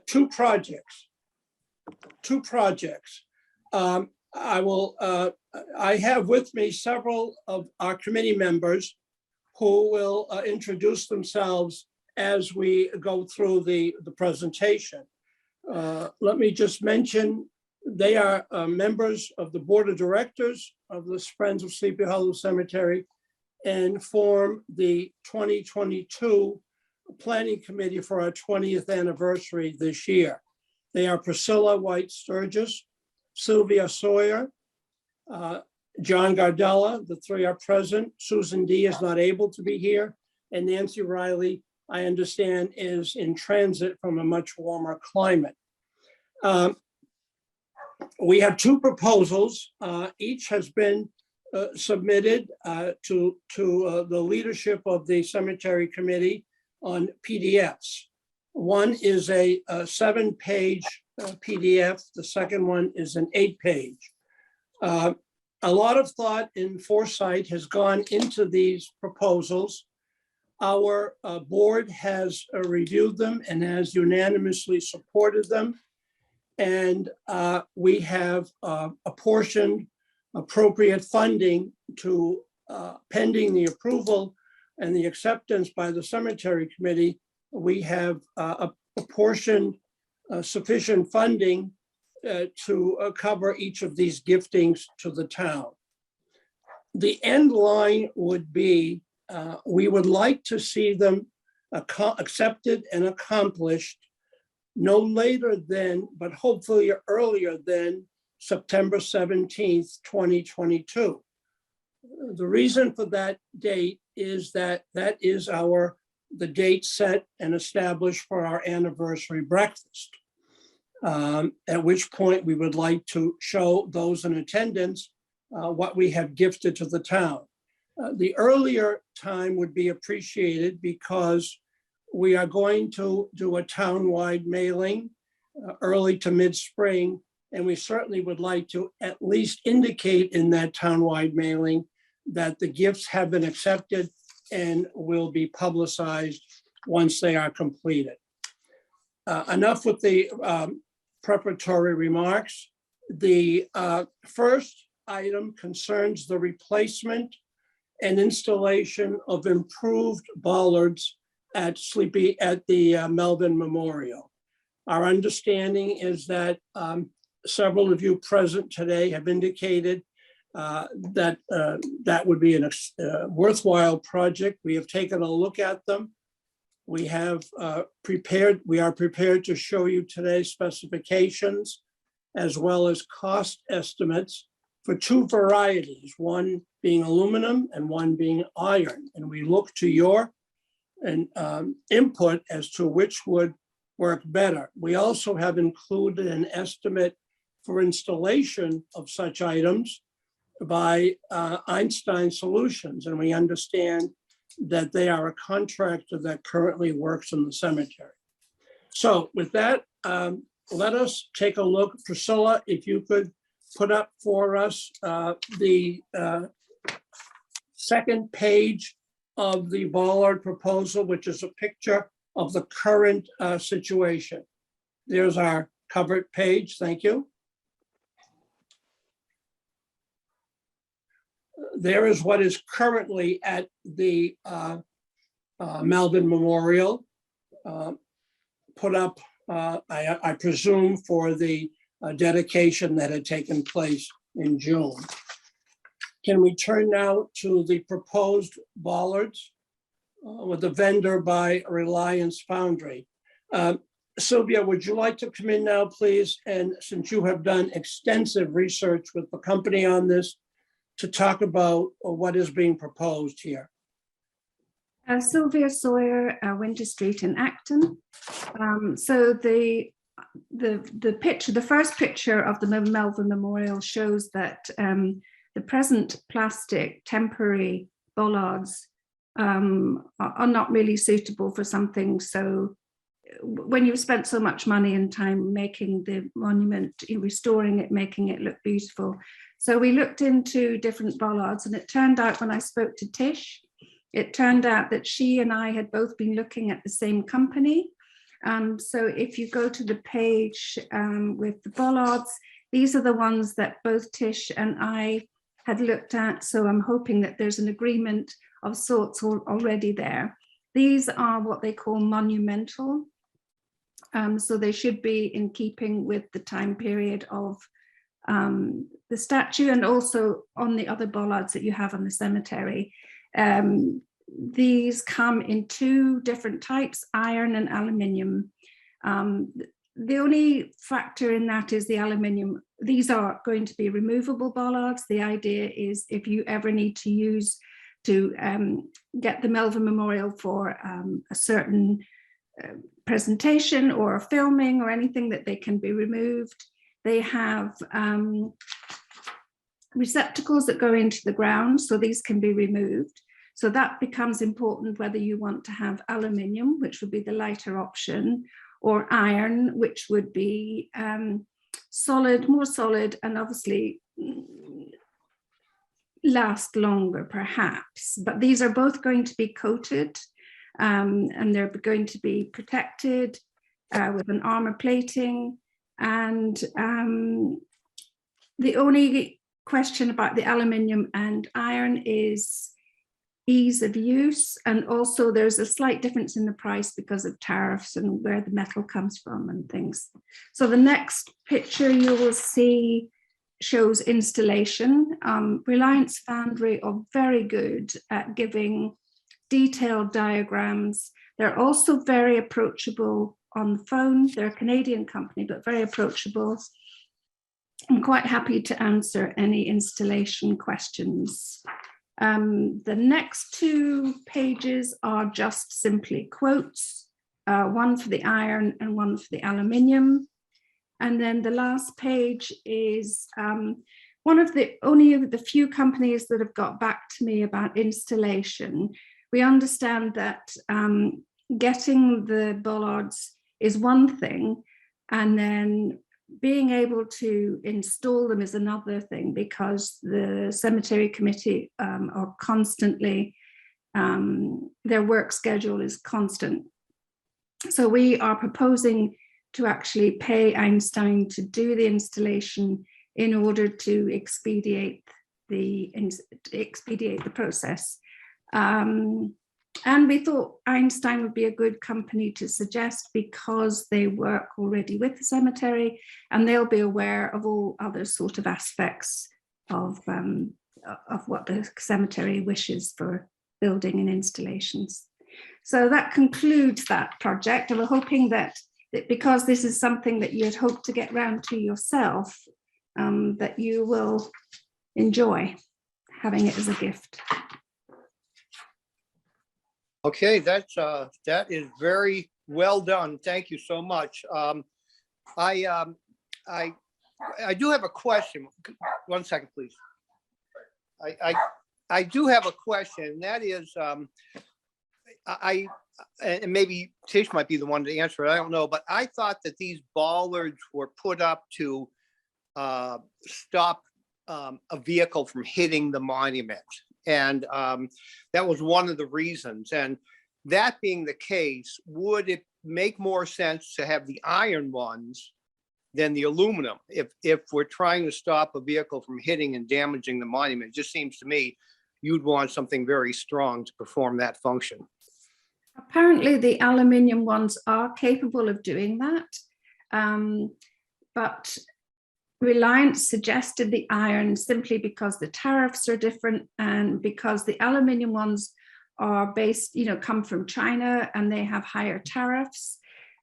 two projects. I have with me several of our committee members who will introduce themselves as we go through the presentation. Let me just mention, they are members of the Board of Directors of the Friends of Sleepy Hollow Cemetery and form the 2022 Planning Committee for our 20th anniversary this year. They are Priscilla White Sturgis, Sylvia Sawyer, John Gardella, the three are present. Susan D is not able to be here, and Nancy Riley, I understand, is in transit from a much warmer climate. We have two proposals. Each has been submitted to the leadership of the Cemetery Committee on PDFs. One is a 7-page PDF. The second one is an 8-page. A lot of thought and foresight has gone into these proposals. Our board has reviewed them and has unanimously supported them. And we have apportioned appropriate funding to, pending the approval and the acceptance by the Cemetery Committee, we have apportioned sufficient funding to cover each of these giftings to the town. The end line would be, we would like to see them accepted and accomplished no later than, but hopefully earlier than September 17th, 2022. The reason for that date is that is the date set and established for our anniversary breakfast. At which point we would like to show those in attendance what we have gifted to the town. The earlier time would be appreciated because we are going to do a town-wide mailing early to mid-spring, and we certainly would like to at least indicate in that town-wide mailing that the gifts have been accepted and will be publicized once they are completed. Enough with the preparatory remarks. The first item concerns the replacement and installation of improved bollards at the Melvin Memorial. Our understanding is that several of you present today have indicated that that would be a worthwhile project. We have taken a look at them. We are prepared to show you today specifications as well as cost estimates for two varieties, one being aluminum and one being iron. And we look to your input as to which would work better. We also have included an estimate for installation of such items by Einstein Solutions, and we understand that they are a contractor that currently works in the cemetery. So with that, let us take a look. Priscilla, if you could put up for us the second page of the bollard proposal, which is a picture of the current situation. There's our covered page. Thank you. There is what is currently at the Melvin Memorial, put up, I presume, for the dedication that had taken place in June. Can we turn now to the proposed bollards with the vendor by Reliance Foundry? Sylvia, would you like to come in now, please? And since you have done extensive research with the company on this, to talk about what is being proposed here. Sylvia Sawyer, Winter Street in Acton. So the picture, the first picture of the Melvin Memorial shows that the present plastic temporary bollards are not really suitable for something. So when you've spent so much money and time making the monument, restoring it, making it look beautiful. So we looked into different bollards, and it turned out, when I spoke to Tish, it turned out that she and I had both been looking at the same company, So if you go to the page with the bollards, these are the ones that both Tish and I had looked at. So I'm hoping that there's an agreement of sorts already there. These are what they call monumental. So they should be in keeping with the time period of the statue, and also on the other bollards that you have on the cemetery. These come in two different types, iron and aluminium. The only factor in that is the aluminium. These are going to be removable bollards. The idea is if you ever need to use to get the Melville Memorial for a certain presentation or filming or anything, that they can be removed. They have receptacles that go into the ground, so these can be removed. So that becomes important whether you want to have aluminium, which would be the lighter option, or iron, which would be solid, more solid, and obviously last longer perhaps. But these are both going to be coated, and they're going to be protected with an armor plating. And the only question about the aluminium and iron is ease of use, and also there's a slight difference in the price because of tariffs and where the metal comes from and things. So the next picture you will see shows installation. Reliance Foundry are very good at giving detailed diagrams. They're also very approachable on the phone. They're a Canadian company, but very approachable. I'm quite happy to answer any installation questions. The next two pages are just simply quotes, one for the iron and one for the aluminium. And then the last page is one of the only the few companies that have got back to me about installation. We understand that getting the bollards is one thing, and then being able to install them is another thing, because the cemetery committee are constantly, their work schedule is constant. So we are proposing to actually pay Einstein to do the installation in order to expedite the process. And we thought Einstein would be a good company to suggest, because they work already with the cemetery and they'll be aware of all other sort of aspects of what the cemetery wishes for building and installations. So that concludes that project. And we're hoping that because this is something that you had hoped to get round to yourself, that you will enjoy having it as a gift. Okay, that is very well done. Thank you so much. I do have a question. 1 second, please. I do have a question, and that is, and maybe Tish might be the one to answer it, I don't know, but I thought that these bollards were put up to stop a vehicle from hitting the monument. And that was one of the reasons. And that being the case, would it make more sense to have the iron ones than the aluminum? If we're trying to stop a vehicle from hitting and damaging the monument, it just seems to me you'd want something very strong to perform that function. Apparently the aluminium ones are capable of doing that, but Reliance suggested the iron simply because the tariffs are different, and because the aluminium ones are based, come from China and they have higher tariffs.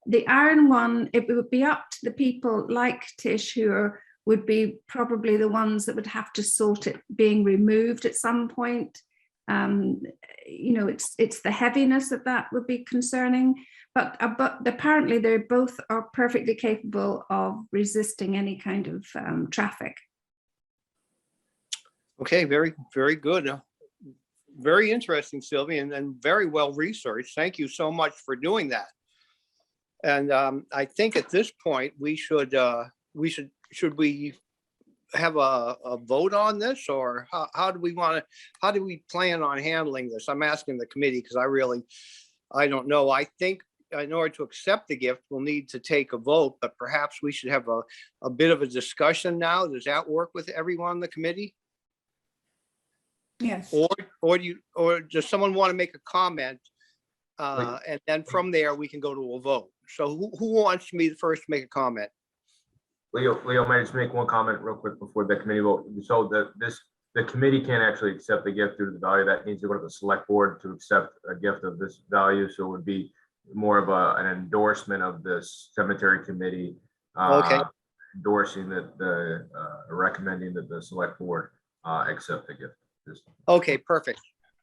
The iron one, it would be up to the people like Tish, who would be probably the ones that would have to sort it being removed at some point. It's the heaviness of that would be concerning, but apparently they both are perfectly capable of resisting any kind of traffic. Okay, very, very good. Very interesting, Sylvie, and very well researched. Thank you so much for doing that. And I think at this point should we have a vote on this, or how do we plan on handling this? I'm asking the committee because I don't know. I think in order to accept the gift, we'll need to take a vote, but perhaps we should have a bit of a discussion now. Does that work with everyone on the committee? Yes. Or does someone want to make a comment? And then from there, we can go to a vote. So who wants to be the first to make a comment? Leo, may I just make one comment real quick before the committee vote? So the committee can't actually accept the gift due to the value. That needs to go to the select board to accept a gift of this value. So it would be more of an endorsement of the cemetery committee. Okay. Endorsing that recommending that the select board accept the gift. Okay, perfect.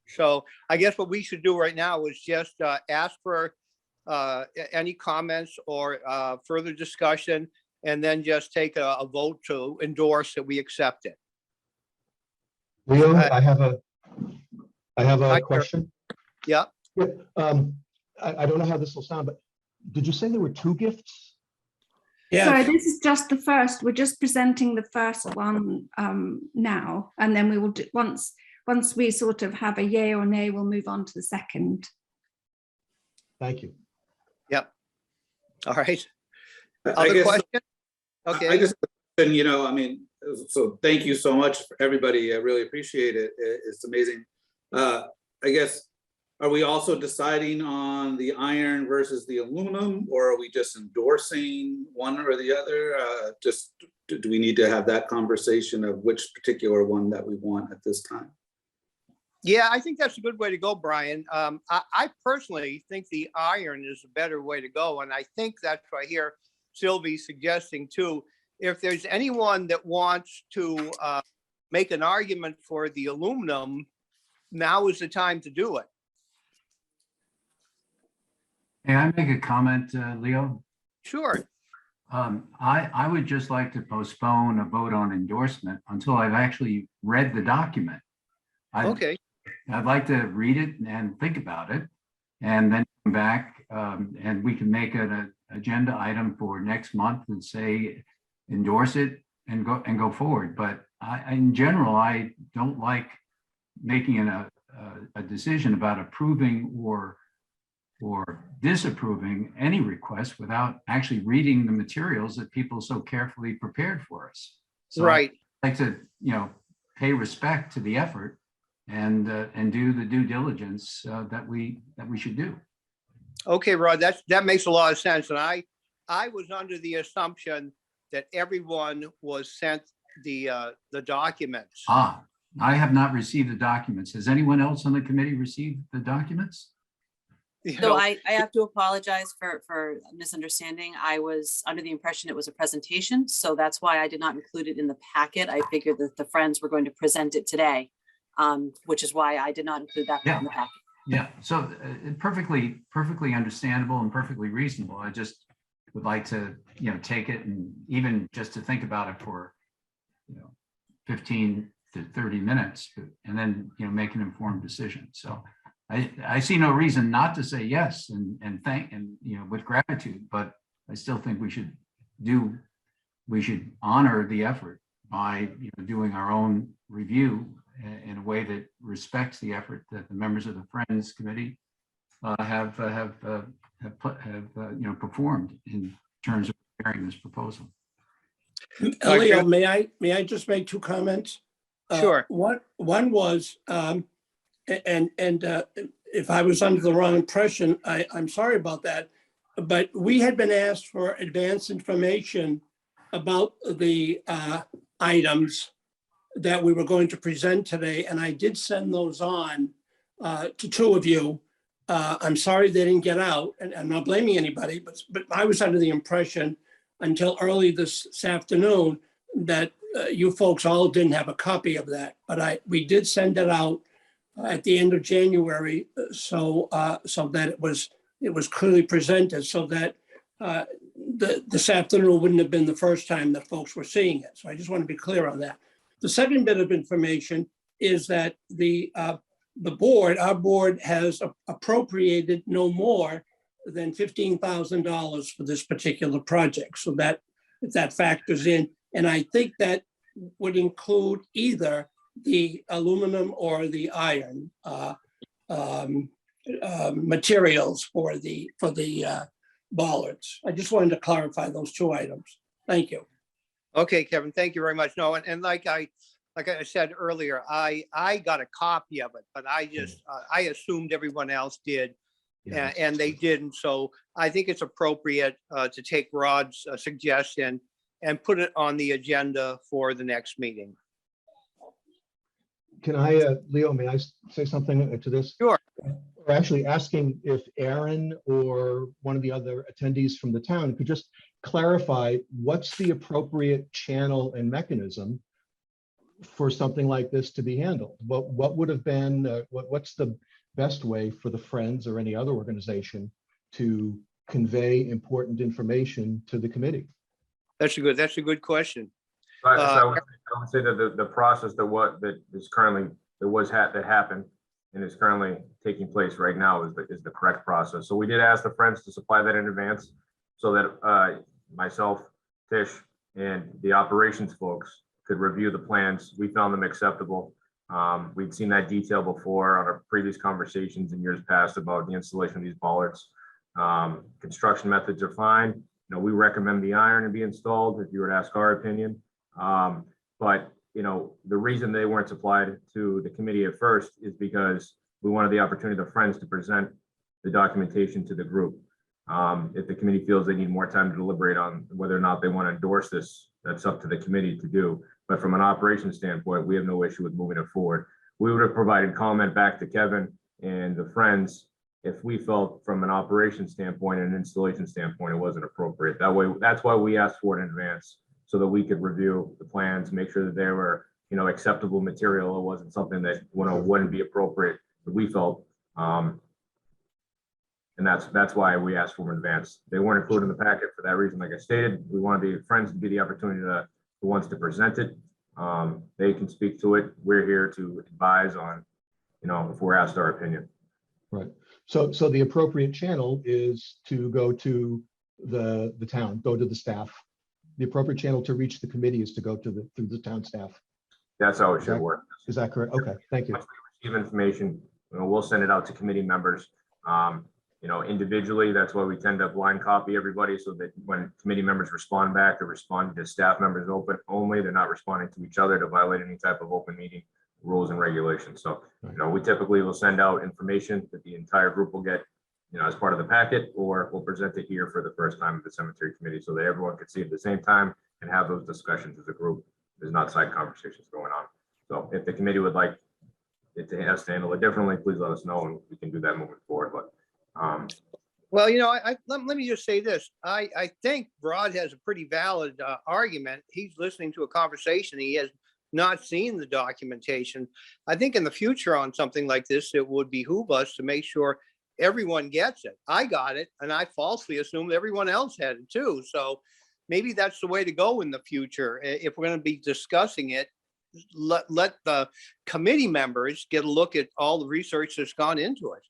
So I guess what we should do right now is just ask for any comments or further discussion, and then just take a vote to endorse that we accept it. Leo, I have a Hi, question. Yeah. Yeah, I don't know how this will sound, but did you say there were 2 gifts? So Yes, this is just the first. We're just presenting the first one now, and then we will do, once we sort of have a yay or nay, we'll move on to the second. Thank you. Yep. All right. I Other guess, questions? I Okay. just, and I mean, so thank you so much for everybody. I really appreciate it. It's amazing. I guess, are we also deciding on the iron versus the aluminum, or are we just endorsing one or the other? Just, do we need to have that conversation of which particular one that we want at this time? Yeah, I think that's a good way to go, Brian. I personally think the iron is a better way to go. And I think that's what I hear Sylvie suggesting too. If there's anyone that wants to make an argument for the aluminum, now is the time to do it. May I make a comment, Leo? Sure. I would just like to postpone a vote on endorsement until I've actually read the document. Okay. I'd like to read it and think about it, and then come back, and we can make an agenda item for next month and say endorse it and go forward. But in general, I don't like making a decision about approving or disapproving any request without actually reading the materials that people so carefully prepared for us. So Right. I'd like to, pay respect to the effort and do the due diligence that we should do. Okay, Rod, that makes a lot of sense. And I was under the assumption that everyone was sent the documents. I have not received the documents. Has anyone else on the committee received the documents? You So know, I have to apologize for misunderstanding. I was under the impression it was a presentation, so that's why I did not include it in the packet. I figured that the Friends were going to present it today, which is why I did not include that part in the packet. Yeah, so perfectly understandable and perfectly reasonable. I just would like to, take it and even just to think about it for, 15 to 30 minutes and then, make an informed decision. So I see no reason not to say yes and with gratitude, but I still think we should honor the effort by doing our own review in a way that respects the effort that the members of the Friends Committee have performed in terms of preparing this proposal. Leo, may I just make 2 comments? Sure. One was, if I was under the wrong impression, I'm sorry about that. But we had been asked for advance information about the items that we were going to present today, and I did send those on to 2 of you. I'm sorry they didn't get out, and I'm not blaming anybody, but I was under the impression until early this afternoon that you folks all didn't have a copy of that. But we did send it out at the end of January, so that it was clearly presented, so that this afternoon wouldn't have been the first time that folks were seeing it. So I just want to be clear on that. The second bit of information is that our board has appropriated no more than $15,000 for this particular project. So that if that factors in, and I think that would include either the aluminum or the iron. materials for the bollards. I just wanted to clarify those two items. Thank you. Okay, Kevin, thank you very much. No, and like I said earlier, I got a copy of it, but I assumed everyone else did. Yeah. And they didn't. So I think it's appropriate to take Rod's suggestion and put it on the agenda for the next meeting. Can I, Leo, may I say something to this? Sure. We're actually asking if Aaron or one of the other attendees from the town could just clarify what's the appropriate channel and mechanism for something like this to be handled. What would have been, what's the best way for the Friends or any other organization to convey important information to the committee? That's a good question. So I would say that the process that happened and is currently taking place right now is the correct process. So we did ask the Friends to supply that in advance so that myself, Tish, and the operations folks could review the plans. We found them acceptable. We'd seen that detail before on our previous conversations in years past about the installation of these bollards. Construction methods are fine. You know, we recommend the iron to be installed if you were to ask our opinion. But you know, the reason they weren't supplied to the committee at first is because we wanted the opportunity of the Friends to present the documentation to the group. If the committee feels they need more time to deliberate on whether or not they want to endorse this, that's up to the committee to do. But from an operations standpoint, we have no issue with moving it forward. We would have provided comment back to Kevin and the Friends if we felt from an operations standpoint and an installation standpoint, it wasn't appropriate. That way, that's why we asked for it in advance, so that we could review the plans, make sure that they were, you know, acceptable material. It wasn't something that, you know, wouldn't be appropriate, that we felt. And that's why we asked for them in advance. They weren't included in the packet for that reason. Like I stated, we wanted the Friends to be the opportunity to the ones to present it. They can speak to it. We're here to advise on, you know, if we're asked our opinion. Right. So the appropriate channel is to go to the town, go to the staff. The appropriate channel to reach the committee is to go to through the town staff. That's how it should work. Is that correct? Okay, thank you. Once we receive information, you know, we'll send it out to committee members. You know, individually, that's why we tend to blind copy everybody so that when committee members respond back, they're responding to staff members only. They're not responding to each other to violate any type of open meeting rules and regulations. So, you know, we typically will send out information that the entire group will get, you know, as part of the packet, or we'll present it here for the first time at the cemetery committee so that everyone could see it at the same time and have those discussions as a group. There's not side conversations going on. So if the committee would like it to handle it differently, please let us know and we can do that moving forward. But well, you know, let me just say this. I think Rod has a pretty valid argument. He's listening to a conversation. He has not seen the documentation. I think in the future on something like this, it would behoove us to make sure everyone gets it. I got it, and I falsely assumed everyone else had it too. So maybe that's the way to go in the future. If we're going to be discussing it, let the committee members get a look at all the research that's gone into it.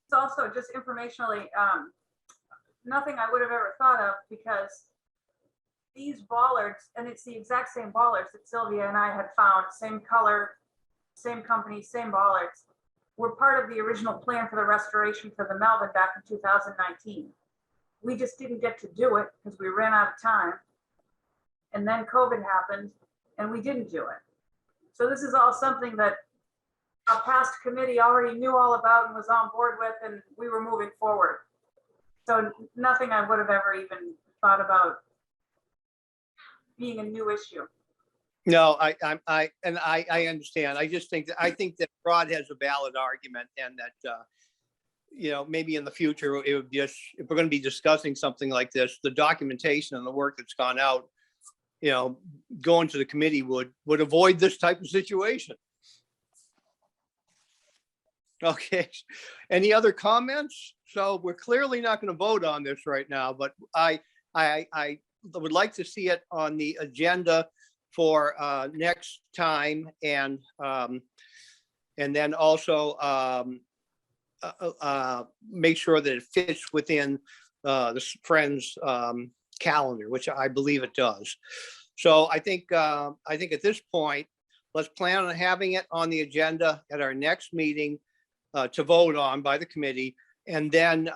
It's also just informationally, nothing I would have ever thought of, because these bollards, and it's the exact same bollards that Sylvia and I had found, same color, same company, same bollards, were part of the original plan for the restoration for the Melvin back in 2019. We just didn't get to do it because we ran out of time. And then COVID happened and we didn't do it. So this is all something that a past committee already knew all about and was on board with, and we were moving forward. So nothing I would have ever even thought about being a new issue. No, I understand. I think that Rod has a valid argument, and that you know, maybe in the future it would just, if we're going to be discussing something like this, the documentation and the work that's gone out, you know, going to the committee would avoid this type of situation. Okay. Any other comments? So we're clearly not going to vote on this right now, but I would like to see it on the agenda for next time, and then also make sure that it fits within the Friends calendar, which I believe it does. So I think at this point, Let's plan on having it on the agenda at our next meeting to vote on by the committee. And then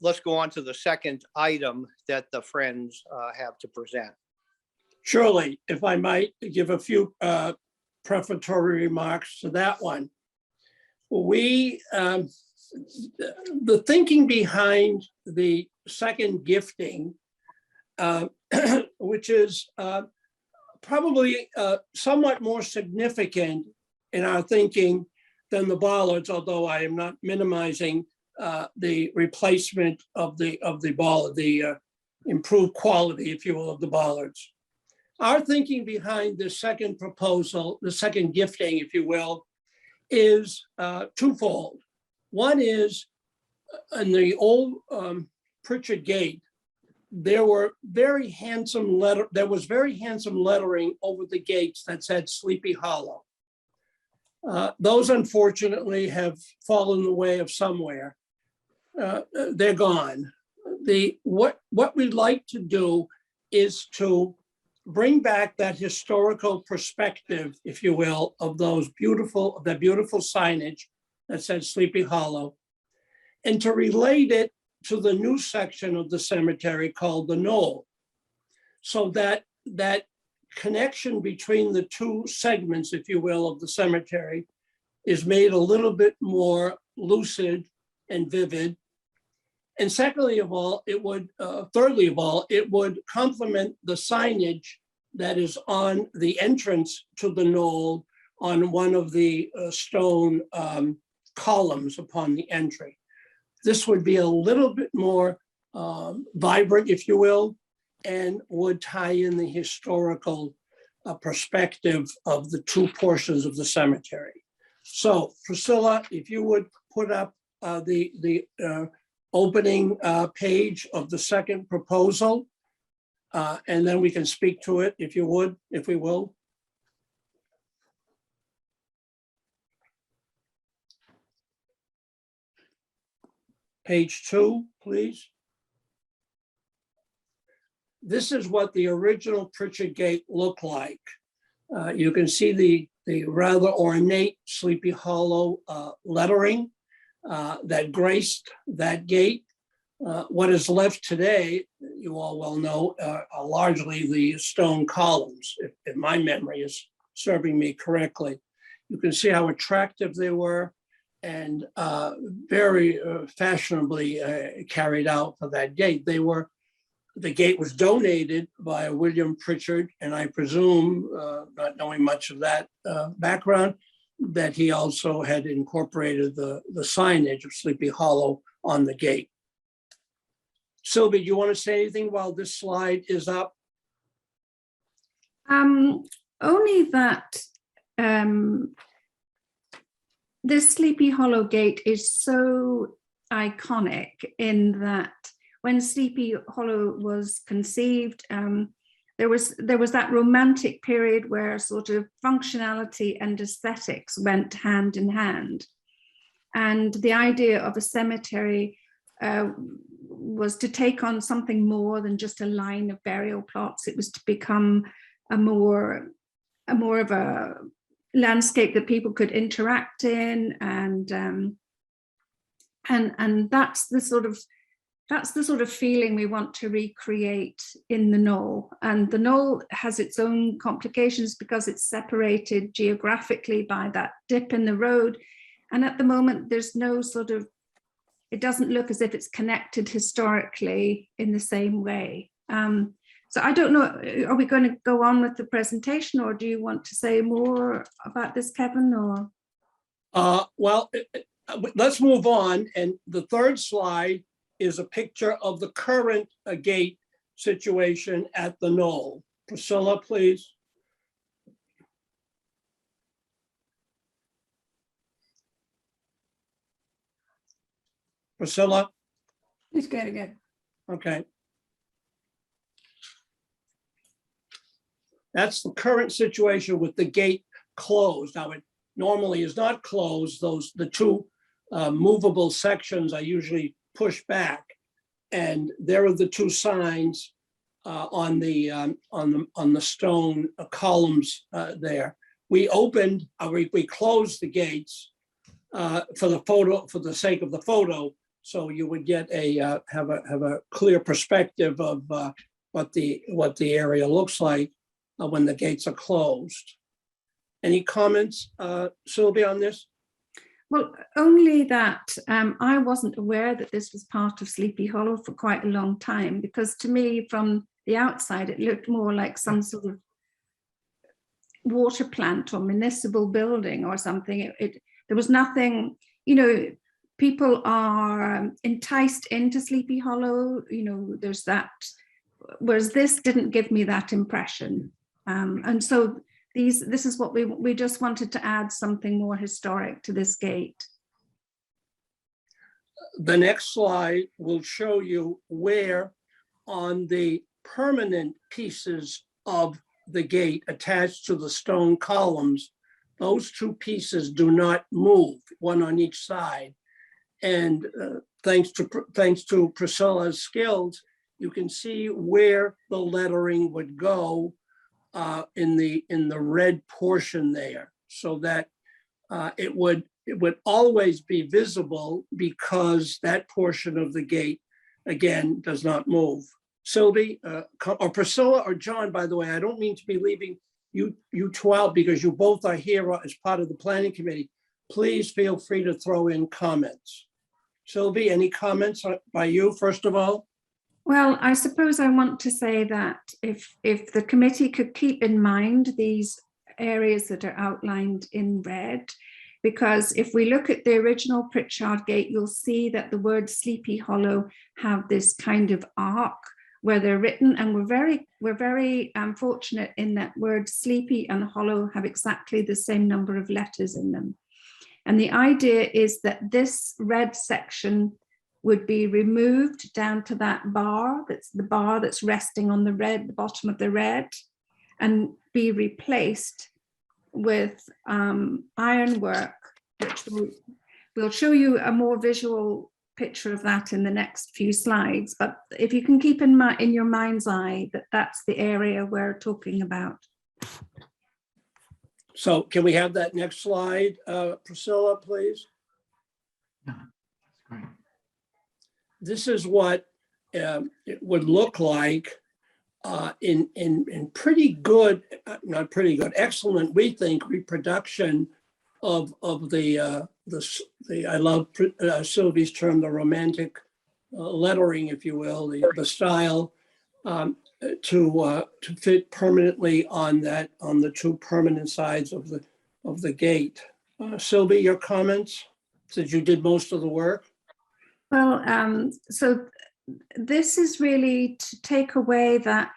let's go on to the second item that the Friends have to present. Surely, if I might give a few prefatory remarks to that one. We, the thinking behind the second gifting, which is probably somewhat more significant in our thinking than the bollards, although I am not minimizing the replacement of the bollard, the improved quality, if you will, of the bollards. Our thinking behind the second proposal, the second gifting, if you will, is twofold. One is in the old Pritchard Gate, there was very handsome lettering over the gates that said Sleepy Hollow. Those unfortunately have fallen the way of somewhere. They're gone. What we'd like to do is to bring back that historical perspective, if you will, of that beautiful signage that says Sleepy Hollow, and to relate it to the new section of the cemetery called the Knoll, so that that connection between the two segments, if you will, of the cemetery is made a little bit more lucid and vivid. And thirdly of all, it would complement the signage that is on the entrance to the knoll on one of the stone columns upon the entry. This would be a little bit more vibrant, if you will, and would tie in the historical perspective of the two portions of the cemetery. So Priscilla, if you would put up the opening page of the second proposal, and then we can speak to it if you would, if we will. Page 2, please. This is what the original Pritchard Gate looked like. You can see the rather ornate Sleepy Hollow lettering that graced that gate. What is left today, you all well know, are largely the stone columns, if my memory is serving me correctly. You can see how attractive they were and very fashionably carried out for that gate. The gate was donated by William Pritchard, and I presume, not knowing much of that background, that he also had incorporated the signage of Sleepy Hollow on the gate. Sylvia, do you want to say anything while this slide is up? Only that this Sleepy Hollow gate is so iconic in that when Sleepy Hollow was conceived, there was that romantic period where sort of functionality and aesthetics went hand in hand. And the idea of a cemetery was to take on something more than just a line of burial plots. It was to become a more of a landscape that people could interact in, and that's the sort of feeling we want to recreate in the knoll. And the knoll has its own complications because it's separated geographically by that dip in the road. And at the moment, there's no sort of, it doesn't look as if it's connected historically in the same way. So I don't know, are we going to go on with the presentation, or do you want to say more about this, Kevin, or? Well, let's move on. And the third slide is a picture of the current gate situation at the knoll. Priscilla, please. Priscilla? It's good again. Okay. That's the current situation with the gate closed. Now, it normally is not closed. The two movable sections are usually pushed back, and there are the two signs on the stone columns there. we opened, we closed the gates for the sake of the photo. So you would get have a clear perspective of what the area looks like when the gates are closed. Any comments, Sylvia, on this? Well, only that I wasn't aware that this was part of Sleepy Hollow for quite a long time, because to me, from the outside, it looked more like some sort of water plant or municipal building or something. There was nothing, you know, people are enticed into Sleepy Hollow, you know, there's that, whereas this didn't give me that impression. And so this is what we just wanted to add something more historic to this gate. The next slide will show you where on the permanent pieces of the gate attached to the stone columns, those two pieces do not move, one on each side. And thanks to Priscilla's skills, you can see where the lettering would go in the red portion there, so that it would always be visible, because that portion of the gate, again, does not move. Sylvie, or Priscilla or John, by the way, I don't mean to be leaving you two out, because you both are here as part of the planning committee. Please feel free to throw in comments. Sylvie, any comments by you, first of all? Well, I suppose I want to say that if the committee could keep in mind these areas that are outlined in red, because if we look at the original Pritchard Gate, you'll see that the words Sleepy Hollow have this kind of arc where they're written, and we're very fortunate in that word Sleepy and Hollow have exactly the same number of letters in them. And the idea is that this red section would be removed down to that bar, that's the bar that's resting on the bottom of the red, and be replaced with ironwork, which we'll show you a more visual picture of that in the next few slides. But if you can keep in your mind's eye that that's the area we're talking about. So can we have that next slide, Priscilla, please? Yeah, that's great. This is what it would look like in pretty good, not pretty good, excellent, we think, reproduction of the I love Sylvie's term, the romantic lettering, if you will, the style to fit permanently on the two permanent sides of the gate. Sylvie, your comments, since you did most of the work? Well, so this is really to take away that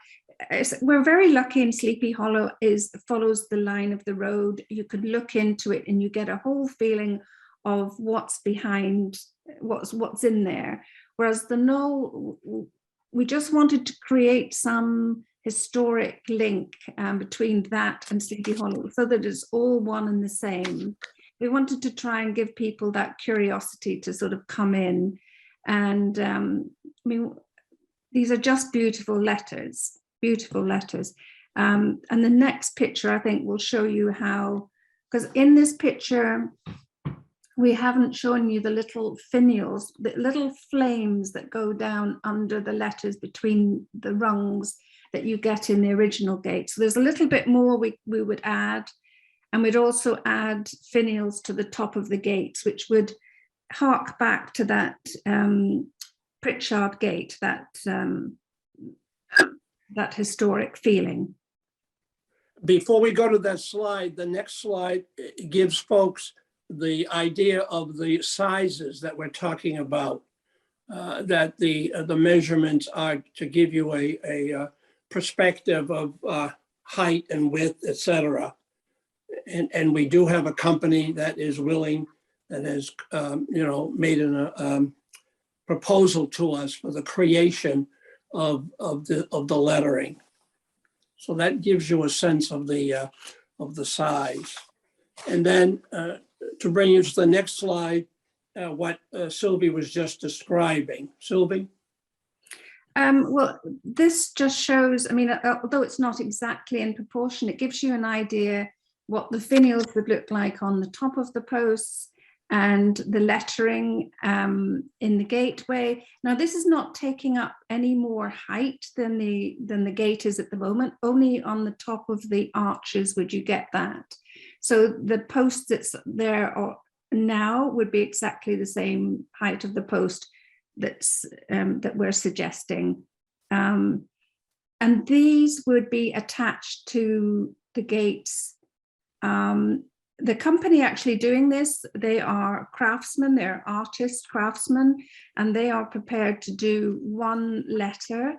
we're very lucky in Sleepy Hollow follows the line of the road. You could look into it and you get a whole feeling of what's behind, what's in there. Whereas the Knoll, we just wanted to create some historic link between that and Sleepy Hollow, so that it's all one and the same. We wanted to try and give people that curiosity to sort of come in. And I mean, these are just beautiful letters, beautiful letters. And the next picture, I think, will show you how, because in this picture, we haven't shown you the little finials, the little flames that go down under the letters between the rungs that you get in the original gate. So there's a little bit more we would add. And we'd also add finials to the top of the gates, which would hark back to that Pritchard Gate, that historic feeling. Before we go to that slide, the next slide gives folks the idea of the sizes that we're talking about, that the measurements are to give you a perspective of height and width, et cetera. And we do have a company that is willing and has, made a proposal to us for the creation of the lettering. So that gives you a sense of the size. And then to bring you to the next slide, what Sylvie was just describing. Sylvie? Well, this just shows, I mean, although it's not exactly in proportion, it gives you an idea what the finials would look like on the top of the posts and the lettering in the gateway. Now, this is not taking up any more height than the gate is at the moment. Only on the top of the arches would you get that. So the post that's there now would be exactly the same height of the post that we're suggesting. And these would be attached to the gates. The company actually doing this, they are craftsmen, they're artist craftsmen, and they are prepared to do one letter.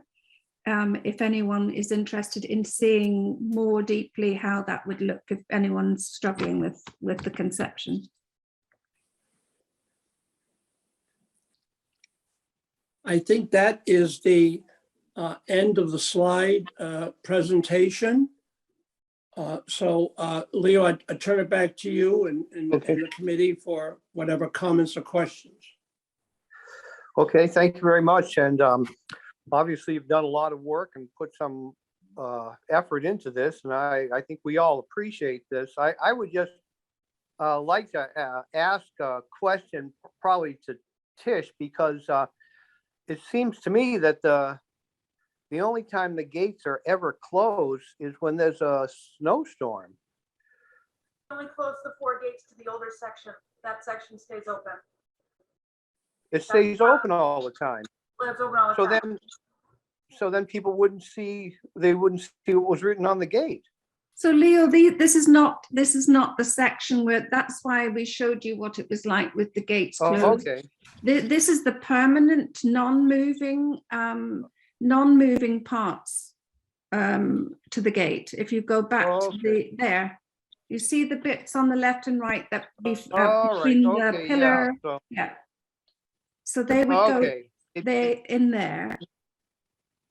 If anyone is interested in seeing more deeply how that would look, if anyone's struggling with the conception. I think that is the end of the slide presentation. So Leo, I turn it back to you and Okay. the committee for whatever comments or questions. Okay, thank you very much. And obviously you've done a lot of work and put some effort into this, and I think we all appreciate this. I would just like to ask a question probably to Tish, because it seems to me that the only time the gates are ever closed is when there's a snowstorm. Only close the 4 gates to the older section. That section stays open. It stays open all the time. Well, it's open all the So time. then people wouldn't see what was written on the gate. So Leo, this is not the section where, that's why we showed you what it was like with the gates closed. Oh, okay. This is the permanent, non-moving parts to the gate. If you go back Oh, to there, you see the bits on the left and right that All right, between the okay, yeah. pillar. So, Yeah. So they would go okay. they in there.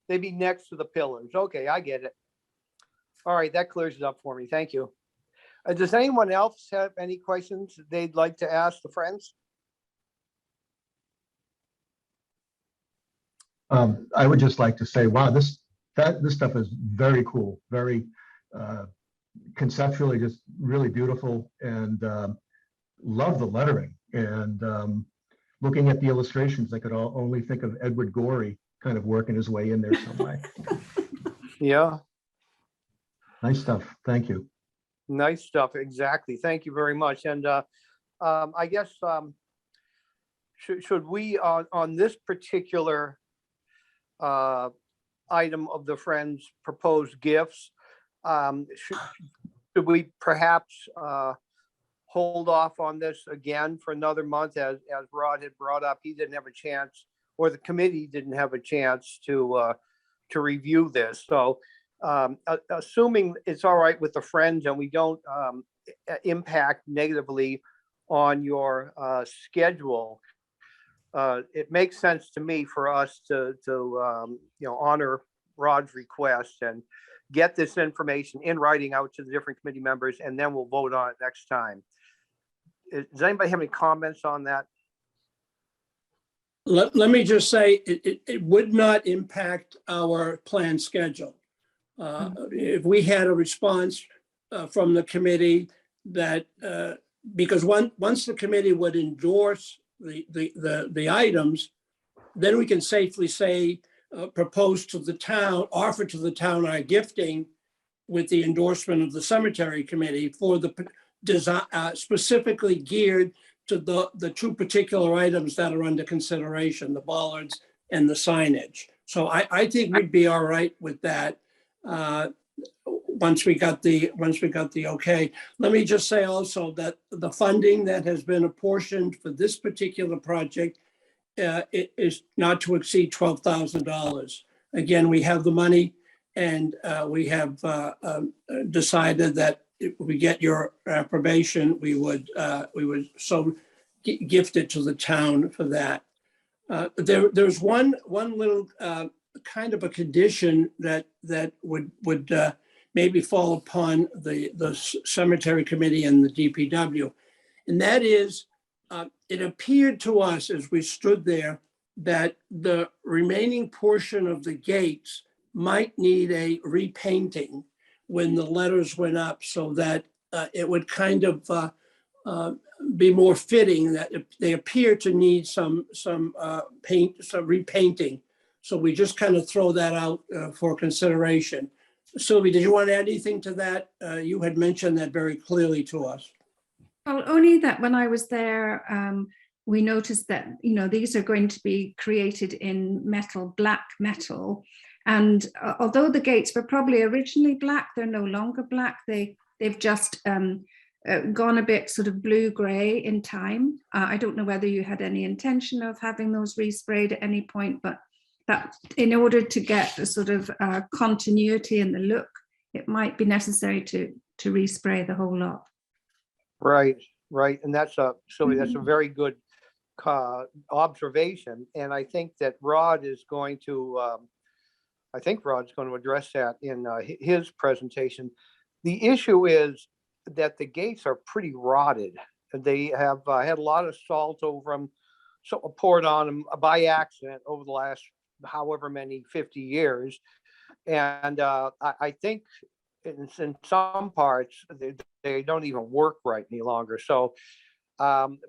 They'd be next to the pillars. Okay, I get it. All right, that clears it up for me. Thank you. Does anyone else have any questions they'd like to ask the friends? I would just like to say, wow, this stuff is very cool, very conceptually just really beautiful, and love the lettering. And looking at the illustrations, I could only think of Edward Gorey kind of working his way in there some way. Yeah, Nice stuff. Thank you. nice stuff. Exactly. Thank you very much. And I guess should we on this particular item of the Friends proposed gifts, should we perhaps hold off on this again for another month? As Rod had brought up, he didn't have a chance, or the committee didn't have a chance to review this. So assuming it's all right with the Friends and we don't impact negatively on your schedule, it makes sense to me for us to honor Rod's request and get this information in writing out to the different committee members, and then we'll vote on it next time. Does anybody have any comments on that? Let me just say, it would not impact our planned schedule. If we had a response from the committee that, because once the committee would endorse the items, then we can safely say, propose to the town, offer to the town our gifting with the endorsement of the cemetery committee for the design, specifically geared to the 2 particular items that are under consideration, the bollards and the signage. So I think we'd be all right with that. Once we got the okay. Let me just say also that the funding that has been apportioned for this particular project it is not to exceed $12,000. Again, we have the money, and we have decided that if we get your approbation, we would so gift it to the town for that. There's one little kind of a condition that would maybe fall upon the cemetery committee and the DPW, and that is, it appeared to us as we stood there that the remaining portion of the gates might need a repainting when the letters went up, so that it would kind of be more fitting that they appear to need some paint, some repainting. So we just kind of throw that out for consideration. Sylvia, did you want to add anything to that? You had mentioned that very clearly to us. Well, only that when I was there, we noticed that, you know, these are going to be created in metal, black metal. And although the gates were probably originally black, they're no longer black. They've just gone a bit sort of blue-gray in time. I don't know whether you had any intention of having those resprayed at any point, but that in order to get the sort of continuity in the look, it might be necessary to respray the whole lot. Right, right. And that's Sylvia, that's a very good observation. And I think that Rod is going to, I think Rod's going to address that in his presentation. The issue is that the gates are pretty rotted. They have had a lot of salt over them, so poured on them by accident over the last however many 50 years. And I think in some parts, they don't even work right any longer. So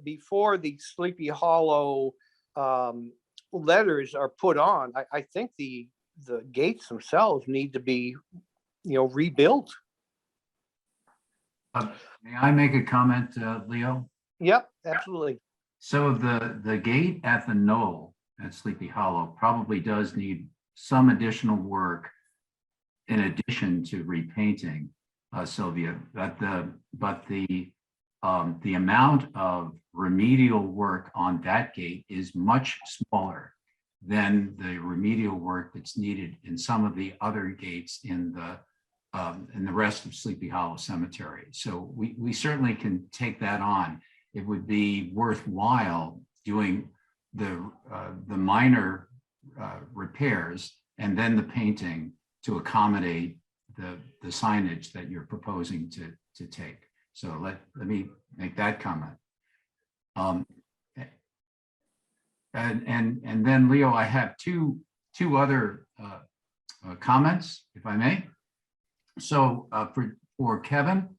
before the Sleepy Hollow letters are put on, I think the gates themselves need to be, you know, rebuilt. May I make a comment, Leo? Yep, absolutely. So the gate at the knoll at Sleepy Hollow probably does need some additional work in addition to repainting, Sylvia. But the amount of remedial work on that gate is much smaller than the remedial work that's needed in some of the other gates in the rest of Sleepy Hollow Cemetery. So we certainly can take that on. It would be worthwhile doing the minor repairs and then the painting to accommodate the signage that you're proposing to take. So let me make that comment. And then Leo, I have two other comments, if I may. So for Kevin,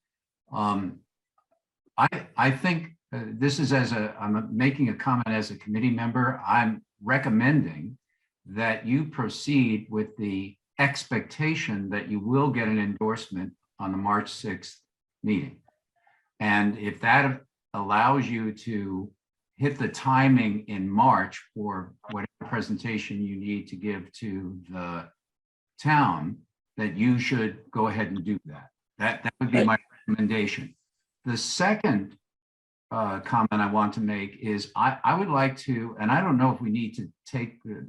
I think this is I'm making a comment as a committee member. I'm recommending that you proceed with the expectation that you will get an endorsement on the March 6th meeting. And if that allows you to hit the timing in March for whatever presentation you need to give to the town, that you should go ahead and do that. That would be my recommendation. The second comment I want to make is I would like to, and I don't know if we need to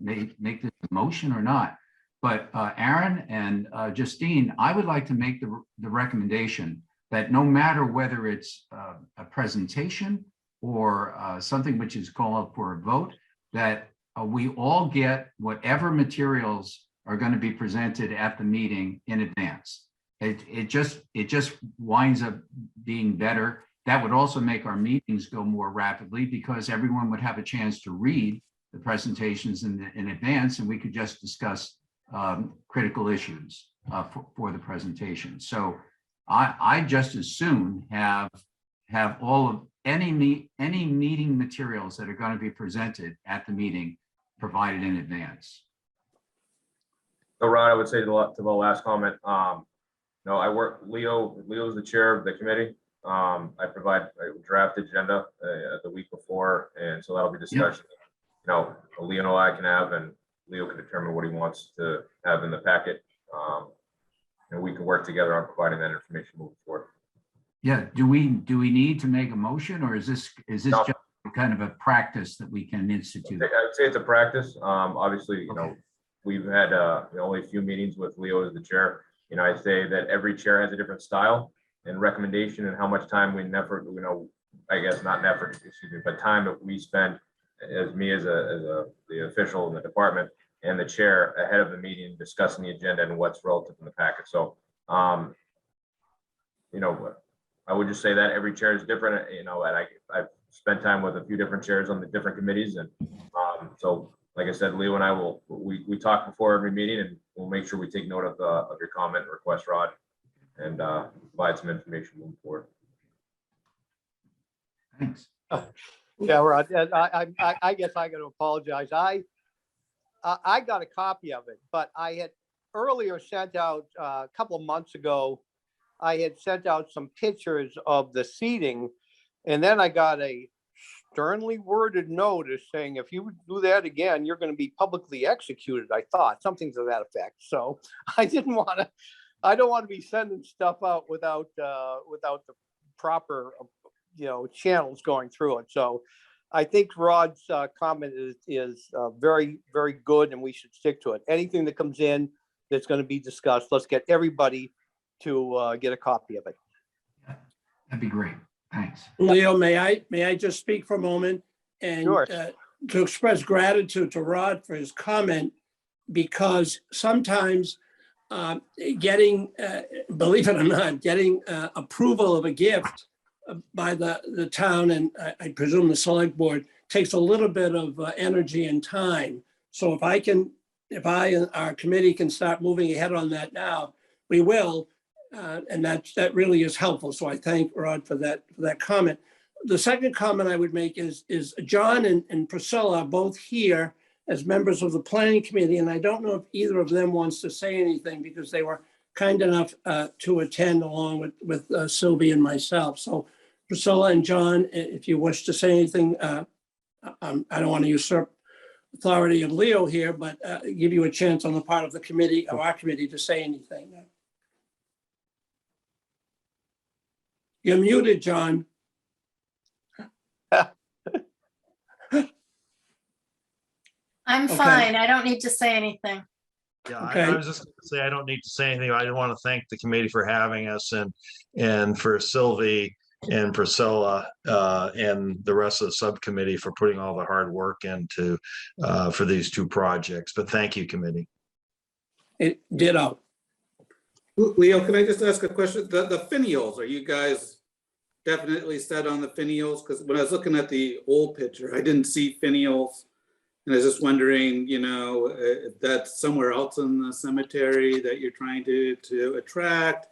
make this a motion or not, but Aaron and Justine, I would like to make the recommendation that no matter whether it's a presentation or something which is called for a vote, that we all get whatever materials are going to be presented at the meeting in advance. It just winds up being better. That would also make our meetings go more rapidly because everyone would have a chance to read the presentations in advance, and we could just discuss critical issues for the presentation. So I just as soon have all of any meeting materials that are going to be presented at the meeting provided in advance. So Ron, I would say to the last comment, no, Leo's the chair of the committee. I provide a draft agenda the week before, and so that'll be discussion. You know, Leo and I can have, and Leo can determine what he wants to have in the packet. And we can work together on providing that information moving forward. Yeah, do we need to make a motion, or is this No. just kind of a practice that we can institute? I would say it's a practice. Obviously, you know, we've had only a few meetings with Leo as the chair. You know, I say that every chair has a different style and recommendation and how much time and effort, you know, I guess not effort, excuse me, but time that we spend as me as the official in the department and the chair ahead of the meeting discussing the agenda and what's relative in the packet. So, you know, I would just say that every chair is different, you know, and I've spent time with a few different chairs on the different committees. And so, like I said, Leo and I we talk before every meeting, and we'll make sure we take note of your comment request, Rod. and provide some information moving forward. Thanks. Yeah, Rod, and I guess I got to apologize. I got a copy of it, but I had earlier sent out, a couple of months ago, I had sent out some pictures of the seating, and then I got a sternly worded notice saying, if you do that again, you're going to be publicly executed, I thought, something to that effect. So I don't want to be sending stuff out without the proper, channels going through it. So I think Rod's comment is very, very good, and we should stick to it. Anything that comes in that's going to be discussed, let's get everybody to get a copy of it. That'd be great. Thanks. Leo, may I just speak for a moment and Sure. to express gratitude to Rod for his comment, because sometimes getting, believe it or not, getting approval of a gift by the town and I presume the select board takes a little bit of energy and time. So if I and our committee can start moving ahead on that now, we will. And that really is helpful. So I thank Rod for that comment. The second comment I would make is John and Priscilla are both here as members of the planning committee. And I don't know if either of them wants to say anything because they were kind enough to attend along with Sylvie and myself. So Priscilla and John, if you wish to say anything, I don't want to usurp authority of Leo here, but give you a chance on the part of the committee, of our committee, to say anything. You're muted, John. I'm Okay. fine. I don't need to say anything. Yeah, Okay. I was just gonna say, I don't need to say anything. I want to thank the committee for having us and for Sylvie and Priscilla and the rest of the subcommittee for putting all the hard work into for these two projects. But thank you, committee. It ditto. Leo, can I just ask a question? The finials, are you guys definitely set on the finials? Because when I was looking at the old picture, I didn't see finials. And I was just wondering, if that's somewhere else in the cemetery that you're trying to attract?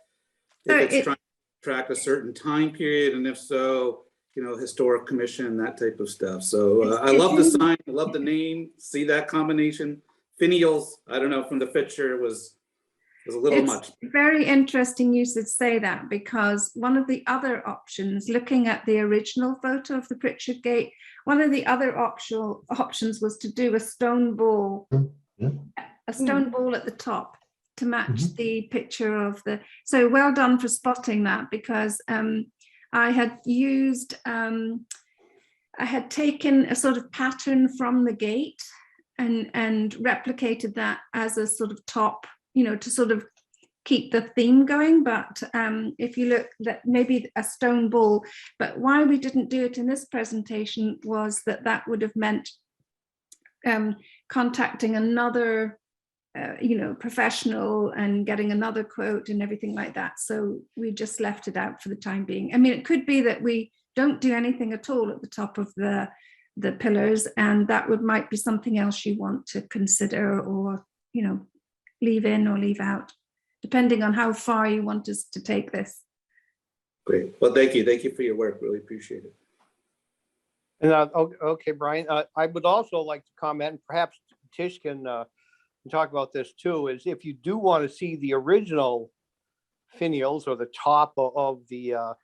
If it's trying to attract a certain time period, and if so, historic commission, that type of stuff. So I love the sign, I love the name, see that combination. Finials, I don't know, from the picture was a little much. Very interesting you should say that, because one of the other options, looking at the original photo of the Pritchard Gate, one of the other options was to do a stone ball, a stone ball at the top to match the picture of the. So well done for spotting that, because I had used, I had taken a sort of pattern from the gate and replicated that as a sort of top, to sort of keep the theme going. But if you look, that maybe a stone ball, but why we didn't do it in this presentation was that would have meant contacting another professional and getting another quote and everything like that. So we just left it out for the time being. I mean, it could be that we don't do anything at all at the top of the pillars, and that might be something else you want to consider, or leave in or leave out, depending on how far you want us to take this. Great. Well, thank you. Thank you for your work. Really appreciate it. And okay, Brian, I would also like to comment, and perhaps Tish can talk about this too, is if you do want to see the original finials or the top of the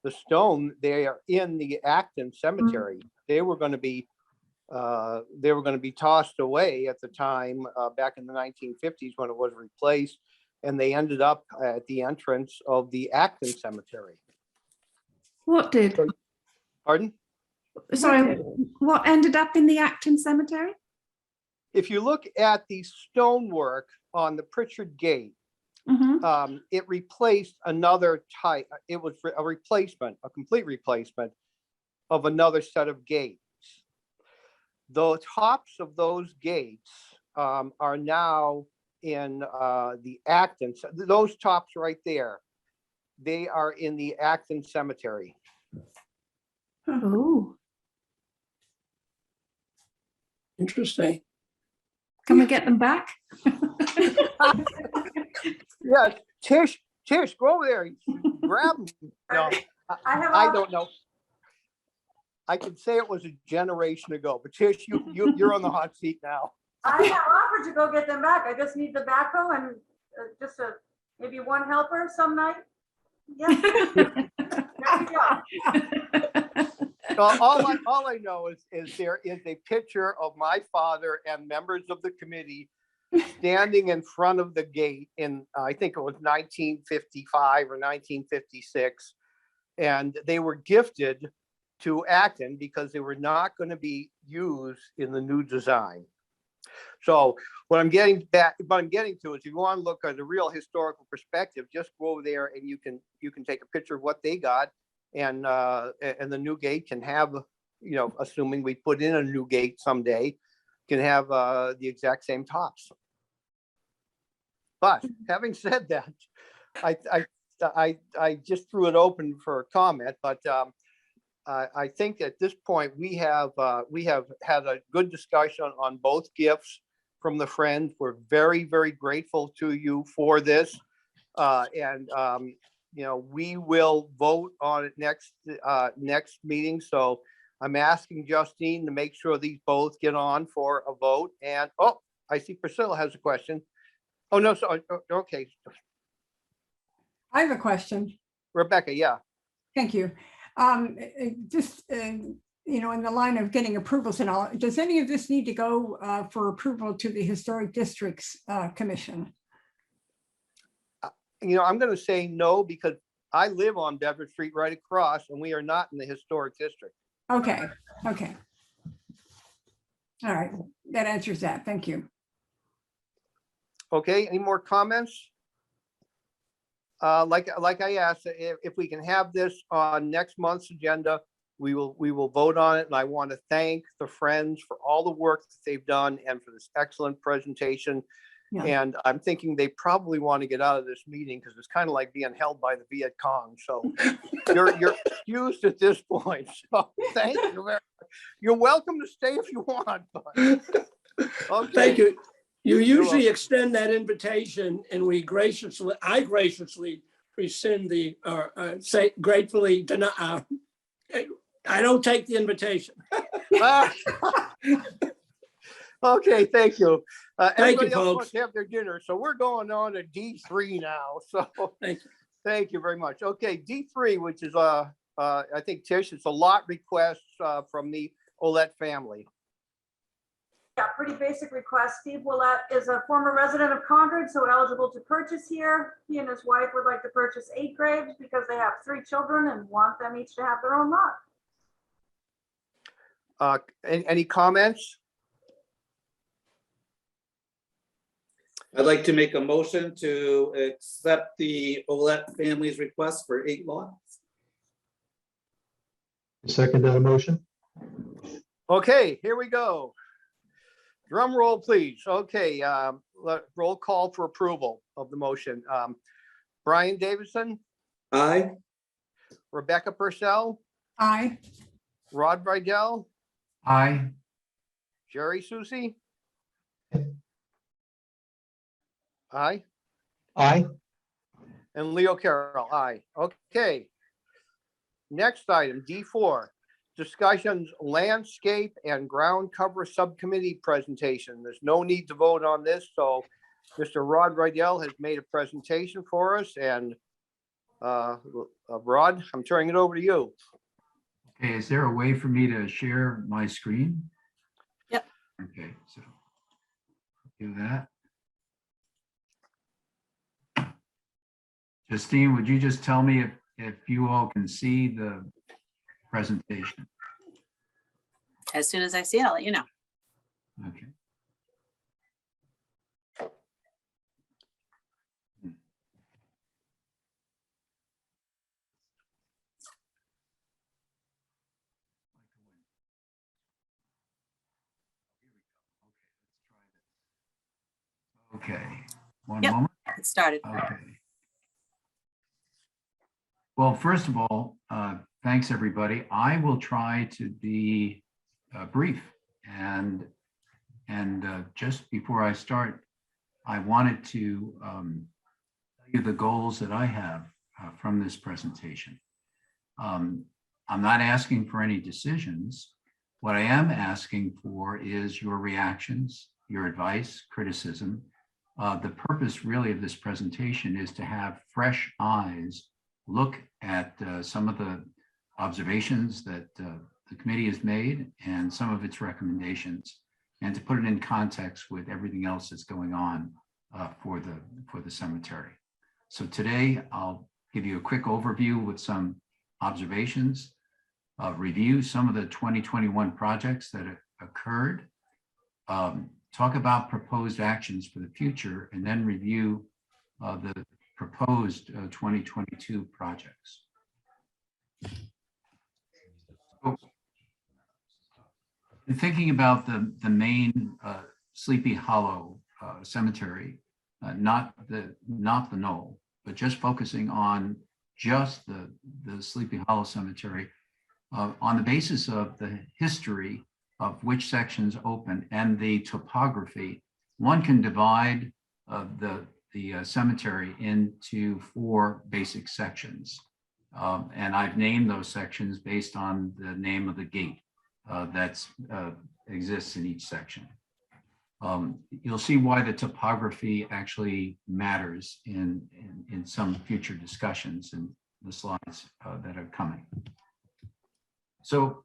stone, they are in the Acton Cemetery. They were going to be tossed away at the time back in the 1950s when it was replaced, and they ended up at the entrance of the Acton Cemetery. What did? Pardon? Sorry, what ended up in the Acton Cemetery? If you look at the stonework on the Pritchard Gate, it replaced another type. It was a replacement, a complete replacement of another set of gates. The tops of those gates are now in the Acton. Those tops right there, they are in the Acton Cemetery. Oh, Interesting. can we get them back? Yes, Tish, go over there, grab them. No, I have I all, don't know. I could say it was a generation ago, but Tish, you're on the hot seat now. I have offered to go get them back. I just need the backhoe and just maybe one helper some night. Yeah. There you go. All I know is there is a picture of my father and members of the committee standing in front of the gate in, I think it was 1955 or 1956. And they were gifted to Acton because they were not going to be used in the new design. So what I'm getting to is if you want to look at a real historical perspective, just go over there and you can take a picture of what they got. And the new gate can have, you know, assuming we put in a new gate someday, can have the exact same tops. But having said that, I just threw it open for a comment, but I think at this point we have had a good discussion on both gifts from the Friends. We're very, very grateful to you for this. You know, we will vote on it next meeting. So I'm asking Justine to make sure these both get on for a vote. And, oh, I see Priscilla has a question. Oh, no, so, okay. I have a question. Rebecca, yeah. Thank you. Just, you know, in the line of getting approvals and all, does any of this need to go for approval to the Historic Districts Commission? You know, I'm going to say no, because I live on Bedford Street right across and we are not in the historic district. Okay, okay. All right, that answers that. Thank you. Okay, any more comments? Like I asked, if we can have this on next month's agenda, we will vote on it. And I want to thank the Friends for all the work that they've done and for this excellent presentation. Yeah. And I'm thinking they probably want to get out of this meeting because it's kind of like being held by the Viet Cong. So you're excused at this point. So thank you very much. You're welcome to stay if you want. But, okay. Thank you. You usually welcome. extend that invitation and I graciously rescind the, say gratefully deny. I don't take the invitation. Okay, thank you. Thank you, Everybody else wants folks. to have their dinner, so we're going on to D3 now. So thank you very much. Okay, D3, which is I think Tish, it's a lot request from the Olet family. Yeah, pretty basic request. Steve Willett is a former resident of Concord, so eligible to purchase here. He and his wife would like to purchase 8 graves because they have 3 children and want them each to have their own lot. Any comments? I'd like to make a motion to accept the Olet family's request for 8 lots. Second that motion. Okay, here we go. Drum roll, please. Okay, roll call for approval of the motion. Brian Davidson, Aye. Rebecca Purcell, Aye. Rod Rydell, Aye. Jerry Susie. Aye. Aye. And Leo Carroll, aye. Okay. Next item, D4, discussions, landscape and ground cover subcommittee presentation. There's no need to vote on this, so Mr. Rod Rydell has made a presentation for us, and Rod, I'm turning it over to you. Okay, is there a way for me to share my screen? Yep. Okay, so do that. Justine, would you just tell me if you all can see the presentation? As soon as I see it, I'll let you know. Okay. Okay, one Yep. moment. It started. Okay. Well, first of all, thanks, everybody. I will try to be brief. And just before I start, I wanted to tell you the goals that I have from this presentation. I'm not asking for any decisions. What I am asking for is your reactions, your advice, criticism. The purpose really of this presentation is to have fresh eyes look at some of the observations that the committee has made and some of its recommendations, and to put it in context with everything else that's going on for the cemetery. So today I'll give you a quick overview with some observations, review some of the 2021 projects that occurred, talk about proposed actions for the future, and then review the proposed 2022 projects. So, in thinking about the main Sleepy Hollow Cemetery, not the knoll, but just focusing on just the Sleepy Hollow Cemetery, on the basis of the history of which sections open and the topography, one can divide the cemetery into 4 basic sections. And I've named those sections based on the name of the gate that exists in each section. You'll see why the topography actually matters in some future discussions in the slides that are coming. So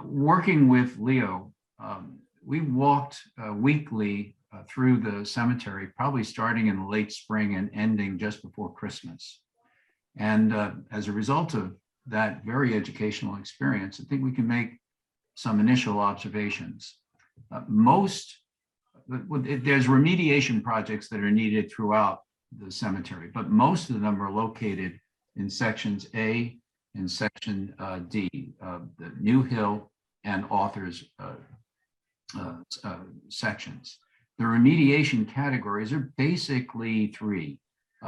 working with Leo, we walked weekly through the cemetery, probably starting in the late spring and ending just before Christmas. And as a result of that very educational experience, I think we can make some initial observations. There's remediation projects that are needed throughout the cemetery, but most of them are located in sections A and section D, the New Hill and Authors sections. The remediation categories are basically 3.